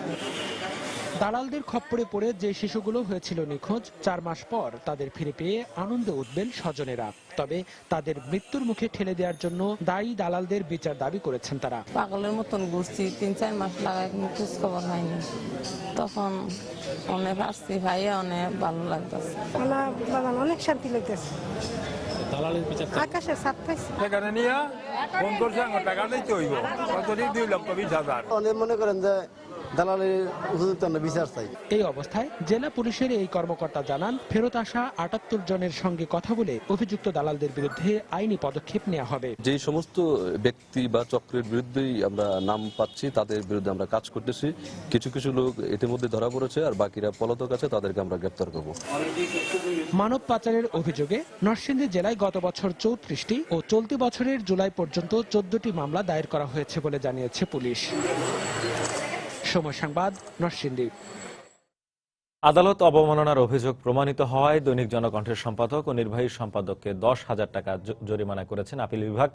দালালদের খপ্পরে পড়ে যে শিশুগুলো হয়েছিল নিখোঁজ, 4 মাস পর তাদের ফিরে পেয়ে আনন্দে উঠবেন স্বজনেরা। তবে তাদের মৃত্যুর মুখে ঠেলে দেওয়ার জন্য দায়ী দালালদের বিচার দাবি করেছেন তারা।
পাগলের মতন ঘুরছি, 3-4 মাস লাগায় খোঁজ খবর হয়নি, তখন অনেক আসছি ভাইয়া, অনেক ভালো লাগতেছে,
অনেক শান্তি লাগতেছে। আকাশে ছাদ পাইছে
এখানে নিয়ে ফোন করছে, টাকা নিতে হইব 2,20,000।
অনেক মনে করেন যে দালালের বিচার চাই।
এই অবস্থায় জেলা পুলিশের এই কর্মকর্তা জানান, ফেরত আসা 78 জনের সঙ্গে কথা বলে অভিযুক্ত দালালদের বিরুদ্ধে আইনি পদক্ষেপ নেওয়া হবে।
যে সমস্ত ব্যক্তি বা চক্রের বিরুদ্ধেই আমরা নাম পাচ্ছি, তাদের বিরুদ্ধে আমরা কাজ করতেছি। কিছু কিছু লোক ইতিমধ্যে ধরা পড়েছে, আর বাকিরা পলাতক আছে, তাদেরকে আমরা গ্রেপ্তার করব।
মানব পাচারের অভিযোগে নরসিংদী জেলায় গত বছর 34টি ও চলতি বছরের জুলাই পর্যন্ত 14টি মামলা দায়ের করা হয়েছে বলে জানিয়েছে পুলিশ। সময় সংবাদ, নরসিংদী।
আদালত অবমাননার অভিযোগ প্রমাণিত হওয়ায় দৈনিক জনকণ্ঠের সম্পাদক ও নির্বাহী সম্পাদককে 10,000 টাকা জরিমানা করেছেন আপিল বিভাগ।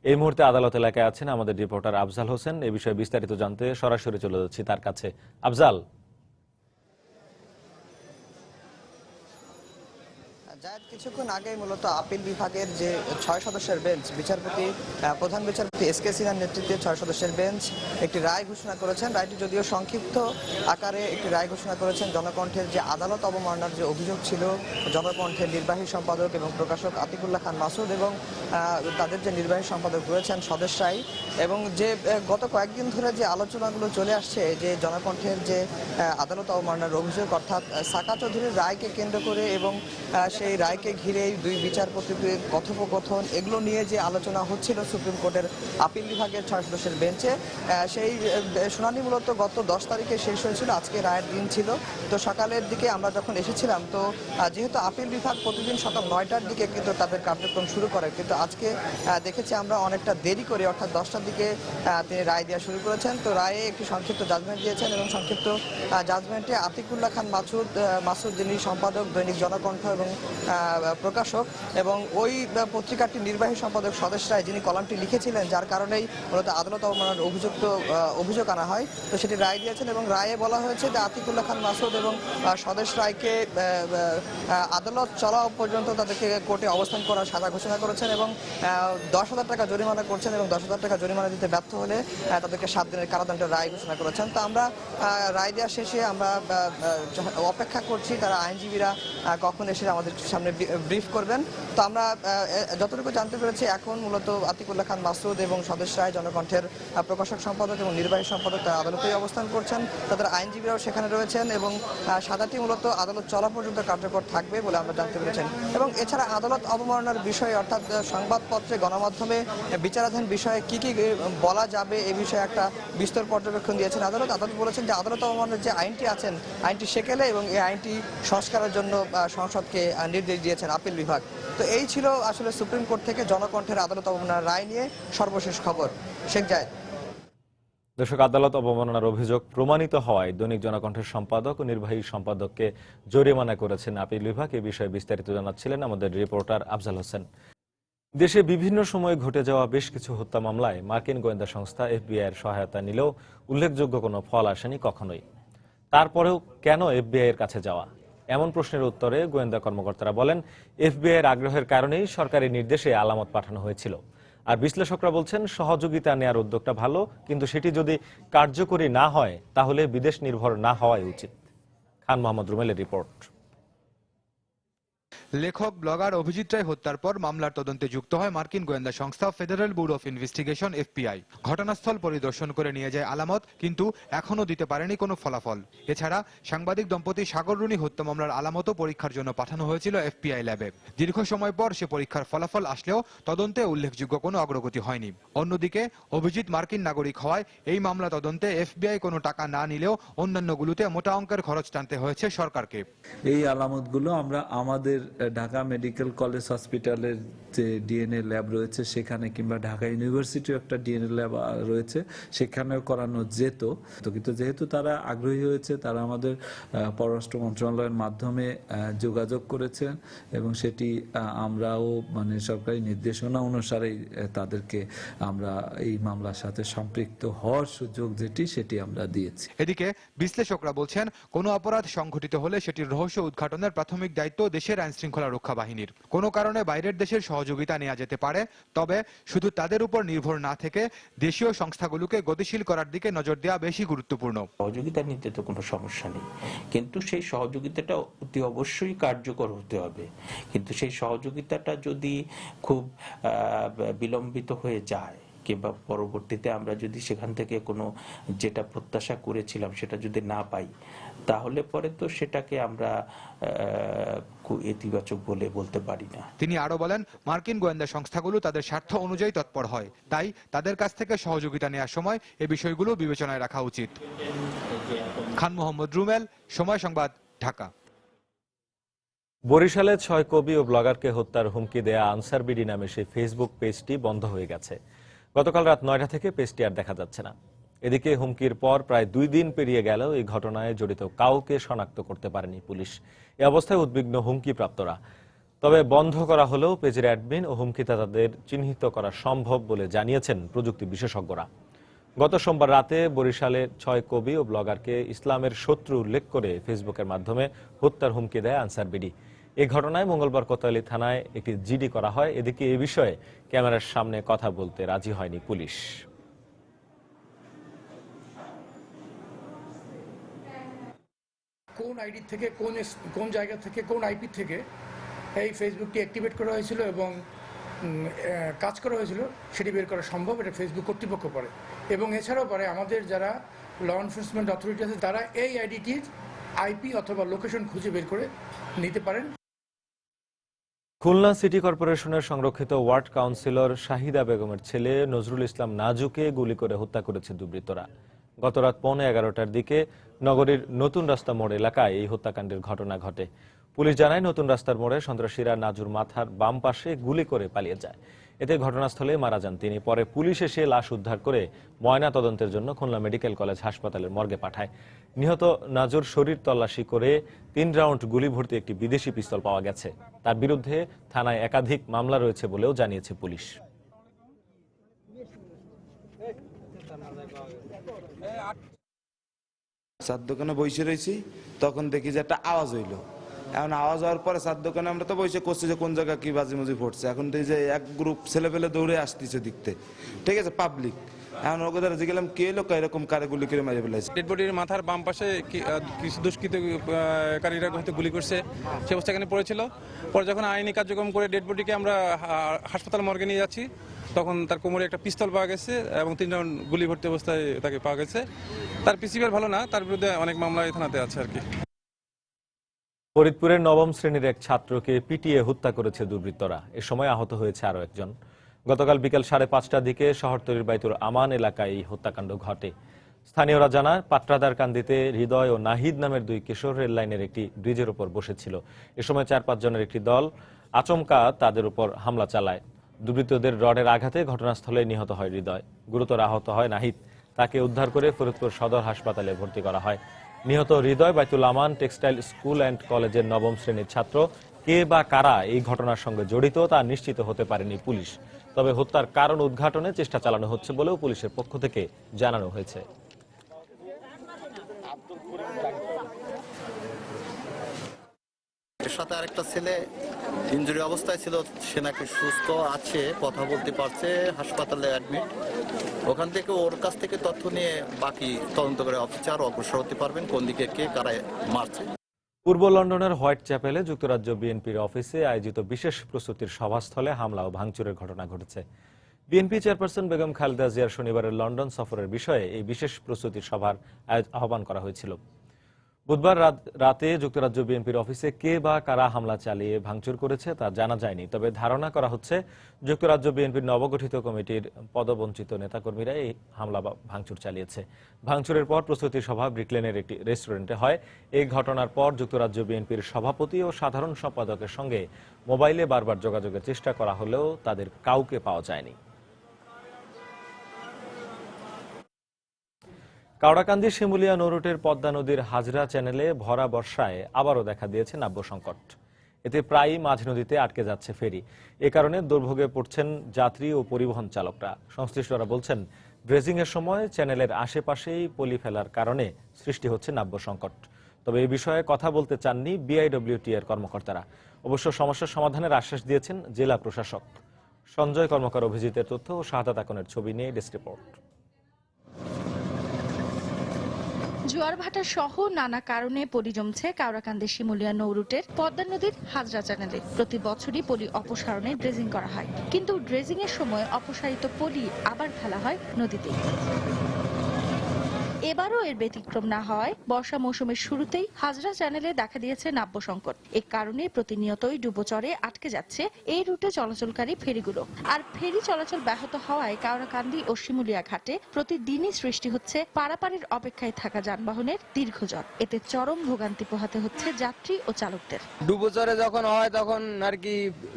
এই মুহূর্তে আদালত এলাকায় আছেন আমাদের রিপোর্টার আফজাল হোসেন। এই বিষয়ে বিস্তারিত জানতে সরাসরি চলে যাচ্ছি তার কাছে। আফজাল,
কিছুক্ষণ আগে মূলত আপিল বিভাগের যে 6 সদস্যের বেঞ্চ, প্রধান বিচারপতি এস.কে. সিনহার নেতৃত্বে 6 সদস্যের বেঞ্চ একটি রায় ঘোষণা করেছেন। রায়টি যদিও সংক্ষিপ্ত আকারে একটি রায় ঘোষণা করেছেন। জনকণ্ঠের যে আদালত অবমাননার যে অভিযোগ ছিল, জনকণ্ঠের নির্বাহী সম্পাদক এবং প্রকাশক আতিকুল্লাহ খান মাসুদ এবং তাদের যে নির্বাহী সম্পাদক রয়েছেন স্বদেশ রায়, এবং যে গত কয়েকদিন ধরে যে আলোচনাগুলো চলে আসছে যে জনকণ্ঠের যে আদালত অবমাননার অভিযোগ, অর্থাৎ সাকা চৌধুরীর রায়কে কেন্দ্র করে এবং সেই রায়কে ঘিরে দুই বিচারপতিদের কথোপকথন, এগুলো নিয়ে যে আলোচনা হচ্ছিল সুপ্রিম কোর্টের আপিল বিভাগের 6 সদস্যের বেঞ্চে, সেই শুনানি মূলত গত 10 তারিখে শেষ হয়েছিল। আজকে রায়ের দিন ছিল। তো সকালের দিকে আমরা যখন এসেছিলাম, তো যেহেতু আপিল বিভাগ প্রতিদিন সকাল 9টার দিকে কিন্তু তাদের কার্যক্রম শুরু করে, কিন্তু আজকে দেখেছি আমরা অনেকটা দেরি করে, অর্থাৎ 10টার দিকে তিনি রায় দেওয়া শুরু করেছেন। তো রায়ে একটি সংক্ষিপ্ত জাজমেন্ট দিয়েছেন এবং সংক্ষিপ্ত জাজমেন্টে আতিকুল্লাহ খান মাসুদ যিনি সম্পাদক দৈনিক জনকণ্ঠ এবং প্রকাশক, এবং ওই পত্রিকাটির নির্বাহী সম্পাদক স্বদেশ রায় যিনি কলামটি লিখেছিলেন, যার কারণেই মূলত আদালত অবমাননার অভিযোগ আনা হয়, তো সেটি রায় দিয়েছেন। এবং রায়ে বলা হয়েছে যে আতিকুল্লাহ খান মাসুদ এবং স্বদেশ রায়কে আদালত চলা পর্যন্ত তাদেরকে কোর্টে অবস্থান করার সাজা ঘোষণা করেছেন এবং 10,000 টাকা জরিমানা করছেন, এবং 10,000 টাকা জরিমানা দিতে ব্যর্থ হলে তাদেরকে 7 দিনের কারাদণ্ডের রায় ঘোষণা করেছেন। তো আমরা রায় দেওয়া শেষে আমরা অপেক্ষা করছি তারা আইনজীবীরা কখন এসে আমাদের সামনে ব্রিফ করবেন। তো আমরা যতটুকু জানতে পেরেছি, এখন মূলত আতিকুল্লাহ খান মাসুদ এবং স্বদেশ রায় জনকণ্ঠের প্রকাশক সম্পাদক এবং নির্বাহী সম্পাদক তারা আদালতেই অবস্থান করছেন, তাদের আইনজীবীরাও সেখানে রয়েছেন, এবং সাজাটি মূলত আদালত চলা পর্যন্ত কার্যকর থাকবে বলে আমরা জানতে পেরেছেন। এবং এছাড়া আদালত অবমাননার বিষয়ে, অর্থাৎ সংবাদপত্রে গণমাধ্যমে বিচারাধীন বিষয়ে কি কি বলা যাবে এ বিষয়ে একটা বিস্তর পর্যবেক্ষণ দিয়েছেন আদালত। বলেছেন যে আদালত অবমাননার যে আইনটি আছেন, আইনটি সেকেলে এবং এই আইনটি সংস্কারের জন্য সংসদকে নির্দেশ দিয়েছেন আপিল বিভাগ। তো এই ছিল আসলে সুপ্রিম কোর্ট থেকে জনকণ্ঠের আদালত অবমাননার রায় নিয়ে সর্বশেষ খবর। শেখ জায়েদ।
দর্শক, আদালত অবমাননার অভিযোগ প্রমাণিত হওয়ায় দৈনিক জনকণ্ঠের সম্পাদক ও নির্বাহী সম্পাদককে জরিমানা করেছেন আপিল বিভাগ। এ বিষয়ে বিস্তারিত জানাচ্ছিলেন আমাদের রিপোর্টার আফজাল হোসেন। দেশে বিভিন্ন সময়ে ঘটে যাওয়া বেশ কিছু হত্যা মামলায় মার্কিন গোয়েন্দা সংস্থা এফবিআই এর সহায়তা নিলেও উল্লেখযোগ্য কোনো ফল আসেনি কখনোই। তারপরেও কেন এফবিআই এর কাছে যাওয়া? এমন প্রশ্নের উত্তরে গোয়েন্দা কর্মকর্তারা বলেন, এফবিআই এর আগ্রহের কারণেই সরকারি নির্দেশে আলামত পাঠানো হয়েছিল। আর বিশ্লেষকরা বলছেন, সহযোগিতা নেওয়ার উদ্যোগটা ভালো, কিন্তু সেটি যদি কার্যকরী না হয় তাহলে বিদেশ নির্ভর না হওয়াই উচিত। খান মোহাম্মদ রুমেলের রিপোর্ট।
লেখক ব্লগার অভিজিৎ রায় হত্যার পর মামলার তদন্তে যুক্ত হয় মার্কিন গোয়েন্দা সংস্থা federal bureau of investigation FBI. ঘটনাস্থল পরিদর্শন করে নিয়ে যায় আলামত, কিন্তু এখনো দিতে পারেনি কোনো ফলাফল। এছাড়া সাংবাদিক দম্পতি সাগর রুনি হত্যা মামলার আলামতও পরীক্ষার জন্য পাঠানো হয়েছিল এফবিআই ল্যাবে। দীর্ঘ সময় পর সে পরীক্ষার ফলাফল আসলেও তদন্তে উল্লেখযোগ্য কোনো অগ্রগতি হয়নি। অন্যদিকে অভিজিৎ মার্কিন নাগরিক হওয়ায় এই মামলা তদন্তে এফবিআই কোনো টাকা না নিলেও অন্যান্যগুলোতে মোটা অঙ্কের খরচ টানতে হয়েছে সরকারকে।
এই আলামতগুলো আমরা আমাদের ঢাকা মেডিকেল কলেজ হসপিটালের যে ডিএনএ ল্যাব রয়েছে সেখানে, কিংবা ঢাকা ইউনিভার্সিটিও একটা ডিএনএ ল্যাব রয়েছে, সেখানেও করানো যেত। কিন্তু যেহেতু তারা আগ্রহী হয়েছে, তারা আমাদের পররাষ্ট্র মন্ত্রণালয়ের মাধ্যমে যোগাযোগ করেছেন এবং সেটি আমরাও সরকারি নির্দেশনা অনুসারেই তাদেরকে আমরা এই মামলার সাথে সম্পৃক্ত হওয়ার সুযোগ সেটি আমরা দিয়েছি।
এদিকে বিশ্লেষকরা বলছেন, কোনো অপরাধ সংঘটিত হলে সেটির রহস্য উদ্ঘাটনের প্রাথমিক দায়িত্ব দেশের আইন শৃঙ্খলা রক্ষা বাহিনীর। কোনো কারণে বাইরের দেশের সহযোগিতা নেওয়া যেতে পারে, তবে শুধু তাদের উপর নির্ভর না থেকে দেশীয় সংস্থাগুলোকে গতিশীল করার দিকে নজর দেওয়া বেশি গুরুত্বপূর্ণ।
সহযোগিতা নিতে তো কোনো সমস্যা নেই, কিন্তু সেই সহযোগিতাটা অতি অবশ্যই কার্যকর হতে হবে। কিন্তু সেই সহযোগিতাটা যদি খুব বিলম্বিত হয়ে যায়, কিংবা পরবর্তীতে আমরা যদি সেখান থেকে কোনো যেটা প্রত্যাশা করেছিলাম সেটা যদি না পাই, তাহলে পরে তো সেটাকে আমরা ইতিবাচক বলে বলতে পারি না।
তিনি আরো বলেন, মার্কিন গোয়েন্দা সংস্থাগুলো তাদের স্বার্থ অনুযায়ী তৎপর হয়, তাই তাদের কাছ থেকে সহযোগিতা নেওয়ার সময় এই বিষয়গুলো বিবেচনায় রাখা উচিত। খান মোহাম্মদ রুমেল, সময় সংবাদ, ঢাকা।
বরিশালে 6 কবি ও ব্লগারকে হত্যার হুমকি দেয়া আনসার বিডি নামে সেই ফেসবুক পেজটি বন্ধ হয়ে গেছে। গতকাল রাত 9টা থেকে পেজটি আর দেখা যাচ্ছে না। এদিকে হুমকির পর প্রায় 2 দিন পেরিয়ে গেলেও এই ঘটনায় জড়িত কাউকে শনাক্ত করতে পারেনি পুলিশ। এ অবস্থায় উদ্বিগ্ন হুমকিপ্রাপ্তরা। তবে বন্ধ করা হলেও পেজের অ্যাডমিন ও হুমকিদাতাদের চিহ্নিত করা সম্ভব বলে জানিয়েছেন প্রযুক্তি বিশেষজ্ঞরা। গত সোমবার রাতে বরিশালের 6 কবি ও ব্লগারকে ইসলামের শত্রু উল্লেখ করে ফেসবুকের মাধ্যমে হত্যার হুমকি দেয় আনসার বিডি। এই ঘটনায় মঙ্গলবার কোতোয়ালি থানায় একটি জিডি করা হয়। এদিকে এ বিষয়ে ক্যামেরার সামনে কথা বলতে রাজি হয়নি পুলিশ।
কোন আইডি থেকে কোন জায়গা থেকে কোন আইপি থেকে এই ফেসবুকটি অ্যাক্টিভেট করা হয়েছিল এবং কাজ করা হয়েছিল সেটি বের করা সম্ভব, এটা ফেসবুক কর্তৃপক্ষ করে। এবং এছাড়াও পারে আমাদের যারা ল এনফোর্সমেন্ট অথরিটি আছে তারা এই আইডিটির আইপি অথবা লোকেশন খুঁজে বের করে নিতে পারেন।
খুলনা সিটি কর্পোরেশনের সংরক্ষিত ওয়ার্ড কাউন্সিলর শাহিদা বেগমের ছেলে নজরুল ইসলাম নাজুকে গুলি করে হত্যা করেছে দুর্বৃত্তরা। গতরাত 11:15টার দিকে নগরীর নতুন রাস্তা মোড় এলাকায় এই হত্যাকাণ্ডের ঘটনা ঘটে। পুলিশ জানায়, নতুন রাস্তার মোড়ে সন্ত্রাসীরা নাজুর মাথার বাম পাশে গুলি করে পালিয়ে যায়। এতে ঘটনাস্থলে মারা যান তিনি। পরে পুলিশ এসে লাশ উদ্ধার করে ময়না তদন্তের জন্য খুলনা মেডিকেল কলেজ হাসপাতালের মর্গে পাঠায়। নিহত নাজুর শরীর তল্লাশি করে 3 রাউন্ড গুলি ভর্তি একটি বিদেশি পিস্তল পাওয়া গেছে। তার বিরুদ্ধে থানায় একাধিক মামলা রয়েছে বলেও জানিয়েছে পুলিশ।
চার দোকানে বসে রয়েছি, তখন দেখি যে একটা আওয়াজ হইলো। এখন আওয়াজ হওয়ার পরে চার দোকানে আমরা তো বসে করছি যে কোন জায়গায় কি বাজিমুজি ফুটছে। এখন দেখি যে এক গ্রুপ ছেলে পেলে দৌড়ে আসতেছে দেখতে, ঠিক আছে, পাবলিক। এখন ওকে ধরে গেলাম কে লোক এরকম কারে গুলি করে মারি ফেলাইছে।
ডেড বডির মাথার বাম পাশে কিছু দুষ্কৃতকারীরা হয়তো গুলি করছে, সে অবস্থা এখানে পড়েছিল। পরে যখন আইনি কার্যক্রম করে ডেড বডিকে আমরা হাসপাতাল মর্গে নিয়ে যাচ্ছি, তখন তার কোমরে একটা পিস্তল পাওয়া গেছে এবং 3 রাউন্ড গুলি ভর্তি অবস্থায় তাকে পাওয়া গেছে। তার পিসিবিআর ভালো না, তার বিরুদ্ধে অনেক মামলা এই থানাতে আছে আর কি।
ফরিদপুরের 9ম শ্রেণীর এক ছাত্রকে পিটিয়ে হত্যা করেছে দুর্বৃত্তরা। এ সময় আহত হয়েছে আরও একজন। গতকাল বিকেল 5:30টার দিকে শহরতলির বাইতুল আমান এলাকায় এই হত্যাকাণ্ড ঘটে। স্থানীয়রা জানায়, পাট্রাদারকান্দিতে হৃদয় ও নাহিদ নামের 2 কিশোর রেল লাইনের একটি ব্রিজের উপর বসেছিল। এ সময় 4-5 জনের একটি দল আচমকা তাদের উপর হামলা চালায়। দুর্বৃত্তদের রডের আঘাতে ঘটনাস্থলে নিহত হয় হৃদয়। গুরুতর আহত হয় নাহিদ। তাকে উদ্ধার করে ফরিদপুর সদর হাসপাতালে ভর্তি করা হয়। নিহত হৃদয় বাইতুল আমান টেক্সটাইল স্কুল অ্যান্ড কলেজের 9ম শ্রেণীর ছাত্র। কে বা কারা এই ঘটনার সঙ্গে জড়িত তা নিশ্চিত হতে পারেনি পুলিশ। তবে হত্যার কারণ উদ্ঘাটনে চেষ্টা চালানো হচ্ছে বলেও পুলিশের পক্ষ থেকে জানানো হয়েছে।
এর সাথে আরেকটা ছেলে ইনজুরি অবস্থায় ছিল, সে নাকি সুস্থ আছে, কথা বলতে পারছে, হাসপাতালে অ্যাডমিট। ওখান থেকে ওর কাছ থেকে তথ্য নিয়ে বাকি তদন্ত করে অফিসার অগ্রসর হতে পারবেন কোন দিকে কে কারা মারছে।
পূর্ব লন্ডনের হোয়াইট চ্যাপেলে যুক্তরাজ্য বিএনপির অফিসে আয়োজিত বিশেষ প্রস্তুতির সভাস্থলে হামলা ও ভাঙচুরের ঘটনা ঘটেছে। বিএনপি চেয়ারপারসন বেগম খালেদা জিয়ার শনিবারের লন্ডন সফরের বিষয়ে এই বিশেষ প্রস্তুতির সভার আহ্বান করা হয়েছিল। বুধবার রাতে যুক্তরাজ্য বিএনপির অফিসে কে বা কারা হামলা চালিয়ে ভাঙচুর করেছে তা জানা যায়নি। তবে ধারণা করা হচ্ছে যুক্তরাজ্য বিএনপির নবগঠিত কমিটির পদবঞ্চিত নেতাকর্মীরা এই হামলা বা ভাঙচুর চালিয়েছে। ভাঙচুরের পর প্রস্তুতি সভা ব্রিকলেনের একটি রেস্টুরেন্টে হয়। এই ঘটনার পর যুক্তরাজ্য বিএনপির সভাপতি ও সাধারণ সম্পাদকের সঙ্গে মোবাইলে বারবার যোগাযোগের চেষ্টা করা হলেও তাদের কাউকে পাওয়া যায়নি। কাওড়াকান্দি শিমুলিয়া নৌরুটের পদ্মা নদীর হাজরা চ্যানেলে ভরা বর্ষায় আবারও দেখা দিয়েছে নাব্য সংকট। এতে প্রায়ই মাঝ নদীতে আটকে যাচ্ছে ফেরি। এ কারণে দুর্ভোগে পড়ছেন যাত্রী ও পরিবহন চালকরা। সংশ্লিষ্টরা বলছেন, ড্রেজিং এর সময় চ্যানেলের আশেপাশেই পলি ফেলার কারণে সৃষ্টি হচ্ছে নাব্য সংকট। তবে এই বিষয়ে কথা বলতে চাননি বিআইডব্লিউটি এর কর্মকর্তারা। অবশ্য সমস্যার সমাধানের আশ্বাস দিয়েছেন জেলা প্রশাসক। সঞ্জয় কর্মকার অভিজিতের তথ্য ও শাহাদাত আকনের ছবি নিয়ে ডেস্ক রিপোর্ট।
জোয়ার ভাটা সহ নানা কারণে পলি জমছে কাওড়াকান্দি শিমুলিয়া নৌরুটের পদ্মা নদীর হাজরা চ্যানেলে। প্রতি বছরই পলি অপসারণে ড্রেজিং করা হয়, কিন্তু ড্রেজিং এর সময় অপসারিত পলি আবার ফেলা হয় নদীতে। এবারও এর ব্যতিক্রম না হওয়ায় বর্ষা মৌসুমের শুরুতেই হাজরা চ্যানেলে দেখা দিয়েছে নাব্য সংকট। এ কারণে প্রতিনিয়তই ডুবোচরে আটকে যাচ্ছে এই রুটে চলাচলকারী ফেরিগুলো। আর ফেরি চলাচল ব্যাহত হওয়ায় কাওড়াকান্দি ও শিমুলিয়া ঘাটে প্রতিদিনই সৃষ্টি হচ্ছে পারাপারের অপেক্ষায় থাকা যানবাহনের দীর্ঘজট। এতে চরম ভোগান্তি পোহাতে হচ্ছে যাত্রী ও চালকদের।
ডুবোচরে যখন হয় তখন আর কি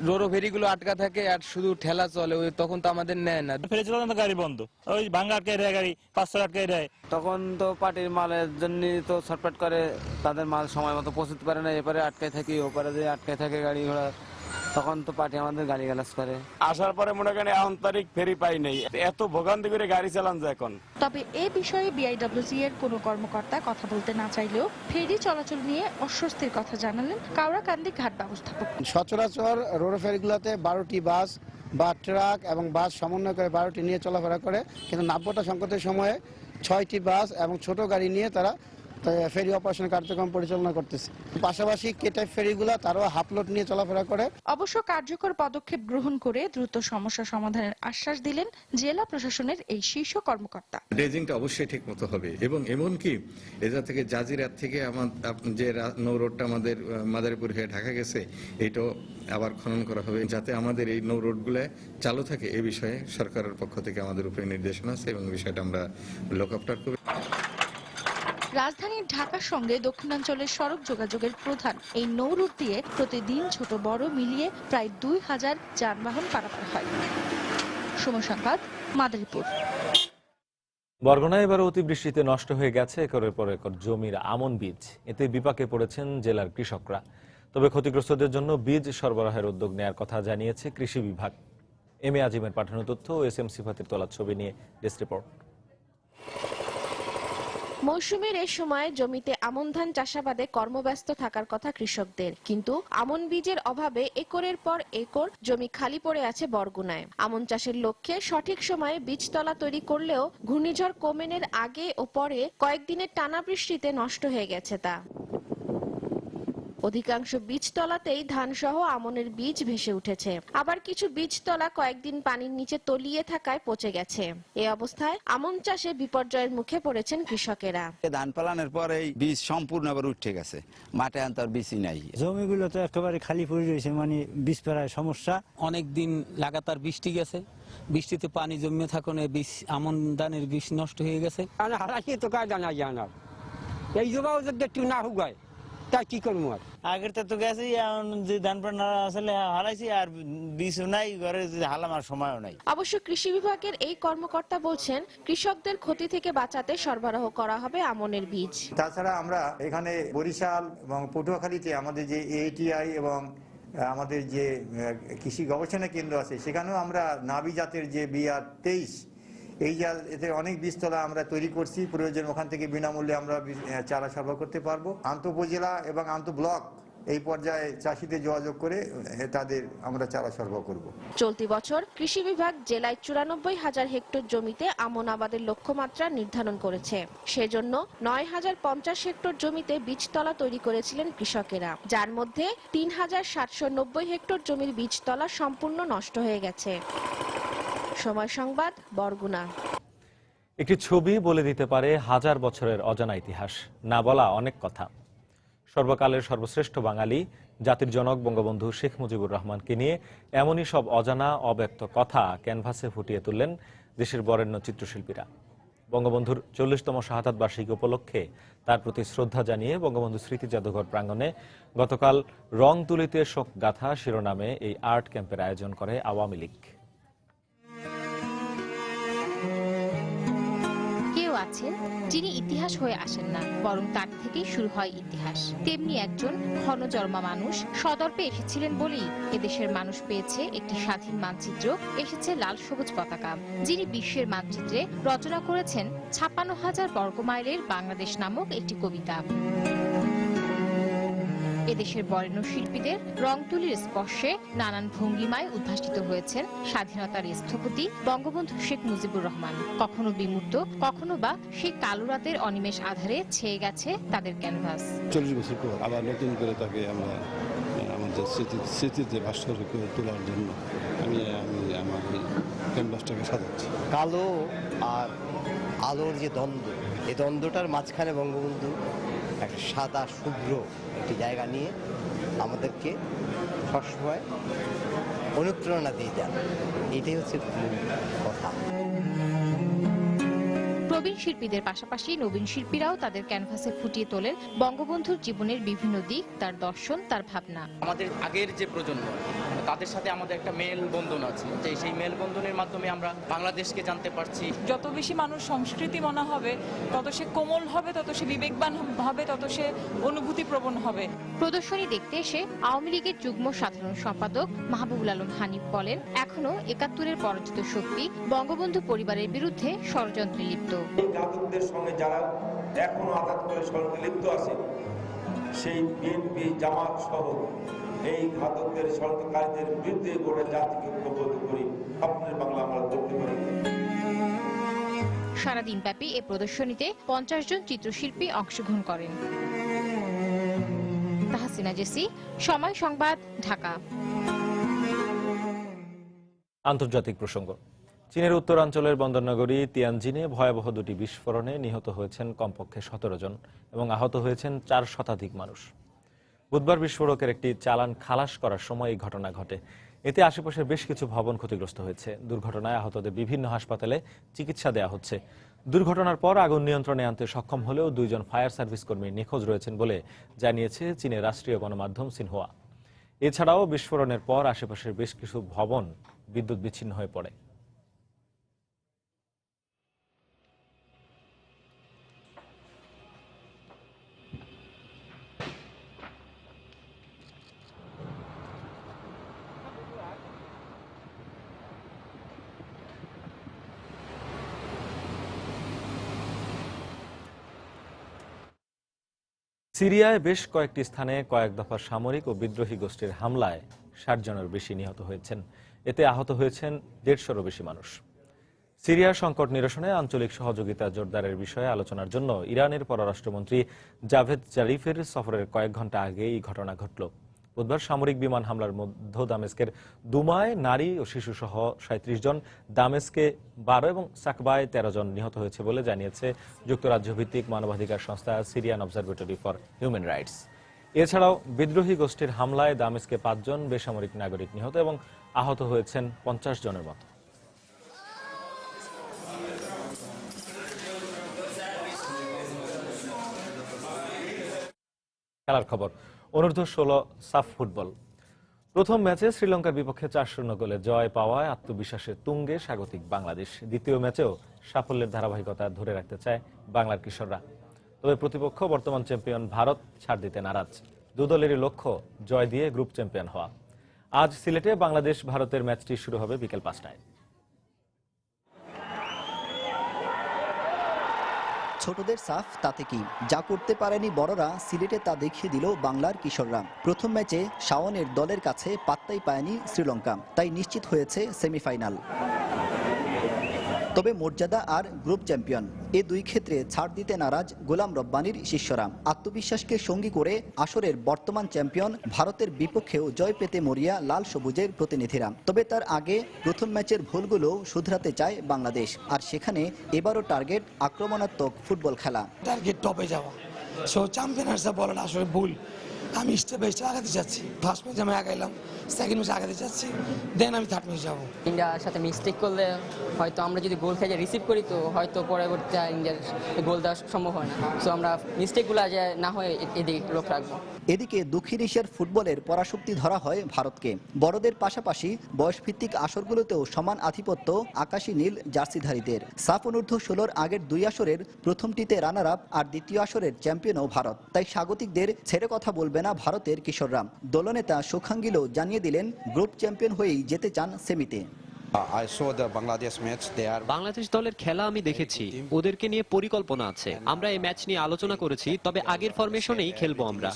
রোরো ফেরিগুলো আটকা থাকে আর শুধু ঠেলা চলে, তখন তো আমাদের নেয় না।
ফেরি চলানো গাড়ি বন্ধ, ওই ভাঙ্গা আটকে দেয় গাড়ি, 500 আটকে দেয়।
তখন তো পার্টির মালের জন্য তো ছটফট করে, তাদের মাল সময় মতো পৌঁছতে পারে না, এপারে আটকায় থাকি ওপারে যে আটকায় থাকে গাড়ি ঘোড়া, তখন তো পার্টি আমাদের গালি গালাজ করে।
আসার পরে মনে করেন এখন তারিখ ফেরি পাই নাই, এত ভোগান্তি করে গাড়ি চালান যায় এখন।
তবে এ বিষয়ে বিআইডব্লিউজি এর কোনো কর্মকর্তা কথা বলতে না চাইলেও ফেরি চলাচল নিয়ে অস্বস্তির কথা জানালেন কাওড়াকান্দি ঘাট ব্যবস্থাপক।
সচরাচর রোরো ফেরিগুলোতে 12টি বাস বা ট্রাক এবং বাস সমন্বয় করে 12টি নিয়ে চলাফেরা করে, কিন্তু নাব্যতা সংকটের সময়ে 6টি বাস এবং ছোট গাড়ি নিয়ে তারা ফেরি অপারেশন কার্যক্রম পরিচালনা করতেছে। পাশাপাশি কেটাইপ ফেরিগুলো তারাও হাফলোড নিয়ে চলাফেরা করে।
অবশ্য কার্যকর পদক্ষেপ গ্রহণ করে দ্রুত সমস্যা সমাধানের আশ্বাস দিলেন জেলা প্রশাসনের এই শীর্ষ কর্মকর্তা।
ড্রেজিংটা অবশ্যই ঠিক মতো হবে এবং এমনকি এজা থেকে জাজিরাত থেকে যে নৌ রোডটা আমাদের মাদারীপুর হয়ে ঢাকা গেছে, এটাও আবার খনন করা হবে যাতে আমাদের এই নৌ রোডগুলো চালু থাকে। এই বিষয়ে সরকারের পক্ষ থেকে আমাদের উপরে নির্দেশনা আছে এবং বিষয়টা আমরা লোকআপটার করব।
রাজধানীর ঢাকার সঙ্গে দক্ষিণাঞ্চলের সড়ক যোগাযোগের প্রধান এই নৌ রুট দিয়ে প্রতিদিন ছোট বড় মিলিয়ে প্রায় 2000 যানবাহন পারাপার হয়। সময় সংবাদ, মাদারীপুর।
বরগুনায় এবার অতিবৃষ্টিতে নষ্ট হয়ে গেছে একরের পর একর জমির আমন বীজ। এতে বিপাকে পড়েছেন জেলার কৃষকরা। তবে ক্ষতিগ্রস্তদের জন্য বীজ সরবরাহের উদ্যোগ নেয়ার কথা জানিয়েছে কৃষি বিভাগ। এম এ আজিমের পাঠানো তথ্য ও এস এম সিফাতের তোলা ছবি নিয়ে ডেস্ক রিপোর্ট।
মৌসুমের এই সময় জমিতে আমন ধান চাষাবাদে কর্মব্যস্ত থাকার কথা কৃষকদের, কিন্তু আমন বীজের অভাবে একরের পর একর জমি খালি পড়ে আছে বরগুনায়। আমন চাষের লক্ষ্যে সঠিক সময়ে বীজতলা তৈরি করলেও ঘূর্ণিঝড় কোমেনের আগে ও পরে কয়েকদিনের টানা বৃষ্টিতে নষ্ট হয়ে গেছে তা। অধিকাংশ বীজতলাতেই ধানসহ আমনের বীজ ভেসে উঠেছে, আবার কিছু বীজতলা কয়েকদিন পানির নিচে তলিয়ে থাকায় পচে গেছে। এই অবস্থায় আমন চাষে বিপর্যয়ের মুখে পড়েছেন কৃষকেরা।
ধান পালানোর পরে বীজ সম্পূর্ণ আবার উঠে গেছে, মাঠে আনতার বীজই নাই।
জমিগুলো তো একেবারে খালি পড়ে রয়েছে, মানে বীজ পেরায় সমস্যা। অনেক দিন লাগাতার বৃষ্টি গেছে, বৃষ্টিতে পানি জমে থাকনে বীজ আমন ধানের বীজ নষ্ট হয়ে গেছে।
তো কায়দা নাই জানার, এই জবাও যদি একটু না হুগায় তা কি করবো? আর
আগের তো গেছে, যে ধান পানা আসলে হারাইছি আর বীজ নাই, ঘরে হালামার সময়ও নাই।
অবশ্য কৃষি বিভাগের এই কর্মকর্তা বলছেন, কৃষকদের ক্ষতি থেকে বাঁচাতে সরবরাহ করা হবে আমনের বীজ।
তাছাড়া আমরা এখানে বরিশাল এবং পটুয়াখালীতে আমাদের যে এটিআই এবং আমাদের যে কৃষি গবেষণা কেন্দ্র আছে, সেখানেও আমরা নাবি জাতের যে BR-23 এই এতে অনেক বীজতলা আমরা তৈরি করছি। প্রয়োজন ওখান থেকে বিনামূল্যে আমরা চারা সরবরাহ করতে পারবো। আন্তঃ-উপজেলা এবং আন্তঃ-ব্লক এই পর্যায়ে চাষিদের যোগাযোগ করে তাদের আমরা চারা সরবরাহ করব।
চলতি বছর কৃষি বিভাগ জেলায় 94,000 হেক্টর জমিতে আমন আবাদের লক্ষ্যমাত্রা নির্ধারণ করেছে। সেজন্য 9,050 হেক্টর জমিতে বীজতলা তৈরি করেছিলেন কৃষকেরা, যার মধ্যে 3,790 হেক্টর জমির বীজতলা সম্পূর্ণ নষ্ট হয়ে গেছে। সময় সংবাদ, বরগুনা।
একটি ছবি বলে দিতে পারে হাজার বছরের অজানা ইতিহাস, না বলা অনেক কথা। সর্বকালের সর্বশ্রেষ্ঠ বাঙালি, জাতির জনক বঙ্গবন্ধু শেখ মুজিবুর রহমানকে নিয়ে এমনই সব অজানা অব্যক্ত কথা ক্যানভাসে ফুটিয়ে তুললেন দেশের বরেণ্য চিত্রশিল্পীরা। বঙ্গবন্ধুর 40তম শাহাদাত বার্ষিকী উপলক্ষে তার প্রতি শ্রদ্ধা জানিয়ে বঙ্গবন্ধু স্মৃতি জাদুঘর প্রাঙ্গণে গতকাল রং তুলিতে শোক গাথা শিরোনামে এই আর্ট ক্যাম্পের আয়োজন করে আওয়ামী লীগ।
কেউ আছেন যিনি ইতিহাস হয়ে আসেন না, বরং তার থেকেই শুরু হয় ইতিহাস। তেমনি একজন ক্ষণজন্মা মানুষ সদর্পে এসেছিলেন বলেই এদেশের মানুষ পেয়েছে একটি স্বাধীন মানচিত্র, এসেছে লাল সবুজ পতাকা। যিনি বিশ্বের মানচিত্রে রচনা করেছেন 56,000 বর্গমাইলের বাংলাদেশ নামক একটি কবিতা। এদেশের বরেণ্য শিল্পীদের রং তুলির স্পর্শে নানান ভঙ্গিমায় উদ্ভাসিত হয়েছেন স্বাধীনতার স্থপতি বঙ্গবন্ধু শেখ মুজিবুর রহমান। কখনো বিমূর্ত, কখনো বা সেই কালো রাতের অনিমেষ আধারে ছেয়ে গেছে তাদের ক্যানভাস।
40 বছর পর আবার নতুন করে তাকে আমরা আমাদের স্মৃতিতে ভাস্কর্য করে তোলার জন্য আমি আমার ক্যানভাসটাকে সাজাচ্ছি।
কালো আর আলোর যে দ্বন্দ্ব,
এই দ্বন্দ্বটার মাঝখানে বঙ্গবন্ধু একটা সাদা শুভ্র একটি জায়গা নিয়ে আমাদেরকে সবসময় অনুপ্রেরণা দিয়ে যান, এটাই হচ্ছে মূল কথা।
প্রবীণ শিল্পীদের পাশাপাশি নবীন শিল্পীরাও তাদের ক্যানভাসে ফুটিয়ে তোলেন বঙ্গবন্ধুর জীবনের বিভিন্ন দিক, তার দর্শন, তার ভাবনা।
আমাদের আগের যে প্রজন্ম তাদের সাথে আমাদের একটা মেলবন্ধন আছে, যে সেই মেলবন্ধনের মাধ্যমে আমরা বাংলাদেশকে জানতে পারছি।
যত বেশি মানুষ সংস্কৃতি মনা হবে, তত সে কোমল হবে, তত সে বিবেকবান হবে, তত সে অনুভূতিপ্রবণ হবে।
প্রদর্শনী দেখতে এসে আওয়ামী লীগের যুগ্ম সাধারণ সম্পাদক মাহবুবুল আলম হানিফ বলেন, এখনো ৭১-এর পরাজিত শক্তি বঙ্গবন্ধু পরিবারের বিরুদ্ধে ষড়যন্ত্রে লিপ্ত।
এই ঘাতকদের সঙ্গে যারা এখনো আঘাত করে ষড়যন্ত্রে লিপ্ত আছে, সেই বিএনপি, জামাত সহ এই ঘাতকদের ষড়যন্ত্রকারীদের বিরুদ্ধে গোটা জাতিকে ঐক্যবদ্ধ করি, আপনার বাংলা আমরা করতে পারি।
সারাদিনব্যাপী এ প্রদর্শনীতে ৫০ জন চিত্রশিল্পী অংশগ্রহণ করেন। তাহসিনা জেসি, সময় সংবাদ, ঢাকা।
আন্তর্জাতিক প্রসঙ্গ। চীনের উত্তরাঞ্চলের বন্দরনগরী তিয়ানজিনে ভয়াবহ দুটি বিস্ফোরণে নিহত হয়েছেন কমপক্ষে ১৭ জন এবং আহত হয়েছেন ৪ শতাধিক মানুষ। বুধবার বিস্ফোরকের একটি চালান খালাস করার সময় এই ঘটনা ঘটে। এতে আশেপাশের বেশ কিছু ভবন ক্ষতিগ্রস্ত হয়েছে। দুর্ঘটনায় আহতদের বিভিন্ন হাসপাতালে চিকিৎসা দেওয়া হচ্ছে। দুর্ঘটনার পর আগুন নিয়ন্ত্রণে আনতে সক্ষম হলেও ২ জন ফায়ার সার্ভিস কর্মী নিখোঁজ রয়েছেন বলে জানিয়েছে চীনের রাষ্ট্রীয় গণমাধ্যম সিনহুয়া। এছাড়াও বিস্ফোরণের পর আশেপাশের বেশ কিছু ভবন বিদ্যুৎ বিচ্ছিন্ন হয়ে পড়ে। সিরিয়ায় বেশ কয়েকটি স্থানে কয়েক দফা সামরিক ও বিদ্রোহী গোষ্ঠীর হামলায় ৬০ জনের বেশি নিহত হয়েছেন। এতে আহত হয়েছেন ১৫০-এরও বেশি মানুষ। সিরিয়ার সংকট নিরসনে আঞ্চলিক সহযোগিতা জোরদারের বিষয়ে আলোচনার জন্য ইরানের পররাষ্ট্রমন্ত্রী জাভেদ জারিফের সফরের কয়েক ঘণ্টা আগে এই ঘটনা ঘটল। বুধবার সামরিক বিমান হামলার মধ্যে দামেস্কের দুমায় নারী ও শিশু সহ ৩৭ জন, দামেস্কে ১২ এবং সাকবায় ১৩ জন নিহত হয়েছে বলে জানিয়েছে যুক্তরাজ্য ভিত্তিক মানবাধিকার সংস্থা Syrian observatory for human rights. এছাড়াও বিদ্রোহী গোষ্ঠীর হামলায় দামেস্কে ৫ জন বেসামরিক নাগরিক নিহত এবং আহত হয়েছেন ৫০ জনের মতো। খেলার খবর। অনূর্ধ্ব-১৬ সাফ ফুটবল প্রথম ম্যাচে শ্রীলঙ্কার বিপক্ষে ৪-০ গোলে জয় পাওয়ায় আত্মবিশ্বাসে তুঙ্গে স্বাগতিক বাংলাদেশ। দ্বিতীয় ম্যাচেও সাফল্যের ধারাবাহিকতা ধরে রাখতে চায় বাংলার কিশোররা। তবে প্রতিপক্ষ বর্তমান চ্যাম্পিয়ন ভারত ছাড় দিতে নারাজ। দু দলেরই লক্ষ্য জয় দিয়ে গ্রুপ চ্যাম্পিয়ন হওয়া। আজ সিলেটে বাংলাদেশ ভারতের ম্যাচটি শুরু হবে বিকেল ৫টায়।
ছোটদের সাফ তাতে কি, যা করতে পারেনি বড়রা সিলেটে তা দেখিয়ে দিল বাংলার কিশোররা। প্রথম ম্যাচে শাওনের দলের কাছে পাত্তাই পায়নি শ্রীলঙ্কা, তাই নিশ্চিত হয়েছে সেমিফাইনাল। তবে মর্যাদা আর গ্রুপ চ্যাম্পিয়ন এ দুই ক্ষেত্রে ছাড় দিতে নারাজ গোলাম রব্বানির শিষ্যরা। আত্মবিশ্বাসকে সঙ্গী করে আসরের বর্তমান চ্যাম্পিয়ন ভারতের বিপক্ষেও জয় পেতে মরিয়া লাল সবুজের প্রতিনিধিরা। তবে তার আগে প্রথম ম্যাচের ভুলগুলো শুধরাতে চায় বাংলাদেশ, আর সেখানে এবারও টার্গেট আক্রমণাত্মক ফুটবল খেলা।
টার্গেট টপে যাওয়া, সো চ্যাম্পিয়ন হিসেবে বলাটা আসলে ভুল। আমি স্টেপ বাই স্টেপ আগাতে যাচ্ছি। ফার্স্ট ম্যাচে আমি আগাইলাম, সেকেন্ড ম্যাচে আগাতে যাচ্ছি, দেন আমি থার্ড ম্যাচে যাবো।
ইন্ডিয়ার সাথে মিস্টেক করলে হয়তো আমরা যদি গোল খেয়ে রিসিভ করি, তো হয়তো পরবর্তীতে ইন্ডিয়ার গোল দেওয়া সম্ভব হয় না। সো আমরা মিস্টেকগুলো যে না হয় এদিকে লক্ষ্য রাখবো।
এদিকে দক্ষিণ এশিয়ার ফুটবলের পরাশক্তি ধরা হয় ভারতকে। বড়দের পাশাপাশি বয়সভিত্তিক আসরগুলোতেও সমান আধিপত্য আকাশী নীল জার্সিধারীদের। সাফ অনূর্ধ্ব-১৬ আগের ২ আসরের প্রথমটিতে রানার আপ আর দ্বিতীয় আসরের চ্যাম্পিয়নও ভারত। তাই স্বাগতিকদের ছেড়ে কথা বলবে না ভারতের কিশোররা। দলনেতা সুখাঙ্গিলও জানিয়ে দিলেন গ্রুপ চ্যাম্পিয়ন হয়েই যেতে চান সেমিতে।
বাংলাদেশ দলের খেলা আমি দেখেছি, ওদেরকে নিয়ে পরিকল্পনা আছে। আমরা এই ম্যাচ নিয়ে আলোচনা করেছি, তবে আগের ফরমেশনেই খেলবো আমরা।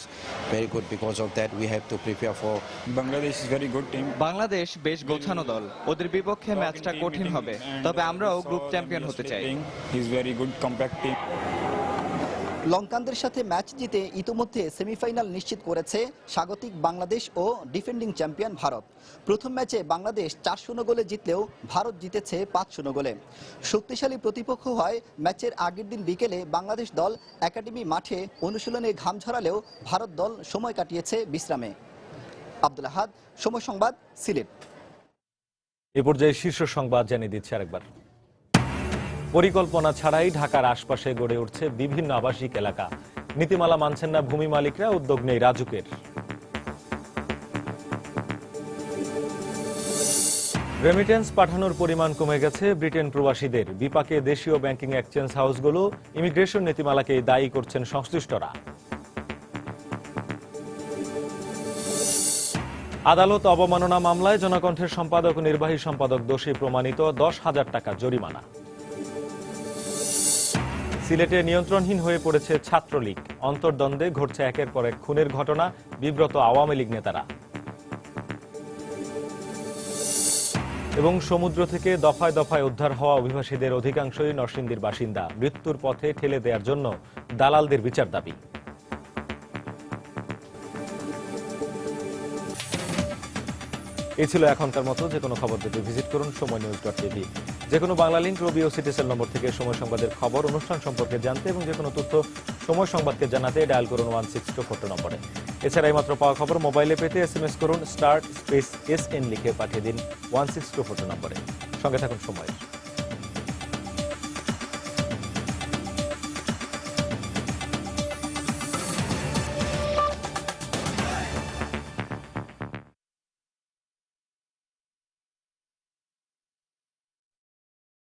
বাংলাদেশ বেশ গোছানো দল, ওদের বিপক্ষে ম্যাচটা কঠিন হবে, তবে আমরাও গ্রুপ চ্যাম্পিয়ন হতে চাই।
লঙ্কানদের সাথে ম্যাচ জিতে ইতোমধ্যে সেমিফাইনাল নিশ্চিত করেছে স্বাগতিক বাংলাদেশ ও ডিফেন্ডিং চ্যাম্পিয়ন ভারত। প্রথম ম্যাচে বাংলাদেশ 4-0 গোলে জিতলেও ভারত জিতেছে 5-0 গোলে। শক্তিশালী প্রতিপক্ষ হয় ম্যাচের আগের দিন বিকেলে বাংলাদেশ দল একাডেমি মাঠে অনুশীলনে ঘাম ঝরালেও ভারত দল সময় কাটিয়েছে বিশ্রামে। আব্দুল আহাদ, সময় সংবাদ, সিলেট।
এ পর্যায়ে শীর্ষ সংবাদ জানিয়ে দিচ্ছে আরেকবার। পরিকল্পনা ছাড়াই ঢাকার আশপাশে গড়ে উঠছে বিভিন্ন আবাসিক এলাকা। নীতিমালা মানছেন না ভূমি মালিকরা, উদ্যোগ নেই রাজুকের। রেমিটেন্স পাঠানোর পরিমাণ কমে গেছে ব্রিটেন প্রবাসীদের। বিপাকে দেশীয় ব্যাংকিং এক্সচেঞ্জ হাউসগুলো, ইমিগ্রেশন নীতিমালাকে দায়ী করছেন সংশ্লিষ্টরা। আদালত অবমাননা মামলায় জনকণ্ঠের সম্পাদক ও নির্বাহী সম্পাদক দোষী প্রমাণিত, 10,000 টাকা জরিমানা। সিলেটে নিয়ন্ত্রণহীন হয়ে পড়েছে ছাত্রলীগ। অন্তর্দ্বন্দ্বে ঘটছে একের পর এক খুনের ঘটনা, বিব্রত আওয়ামী লীগ নেতারা। এবং সমুদ্র থেকে দফায় দফায় উদ্ধার হওয়া অভিবাসীদের অধিকাংশই নরসিংদীর বাসিন্দা। মৃত্যুর পথে ঠেলে দেওয়ার জন্য দালালদের বিচার দাবি। এই ছিল এখনকার মতো। যে কোনো খবর পেতে ভিজিট করুন সময়নিউজ.tv। যে কোনো বাংলা লিংক, রবি ও সিটিসেল নম্বর থেকে সময় সংবাদের খবর, অনুষ্ঠান সম্পর্কে জানতে এবং যে কোনো তথ্য সময় সংবাদকে জানাতে ডায়াল করুন 16242 নম্বরে। এছাড়া এইমাত্র পাওয়া খবর মোবাইলে পেতে SMS করুন *SN লিখে পাঠিয়ে দিন 16242 নম্বরে। সঙ্গে থাকুন সময়।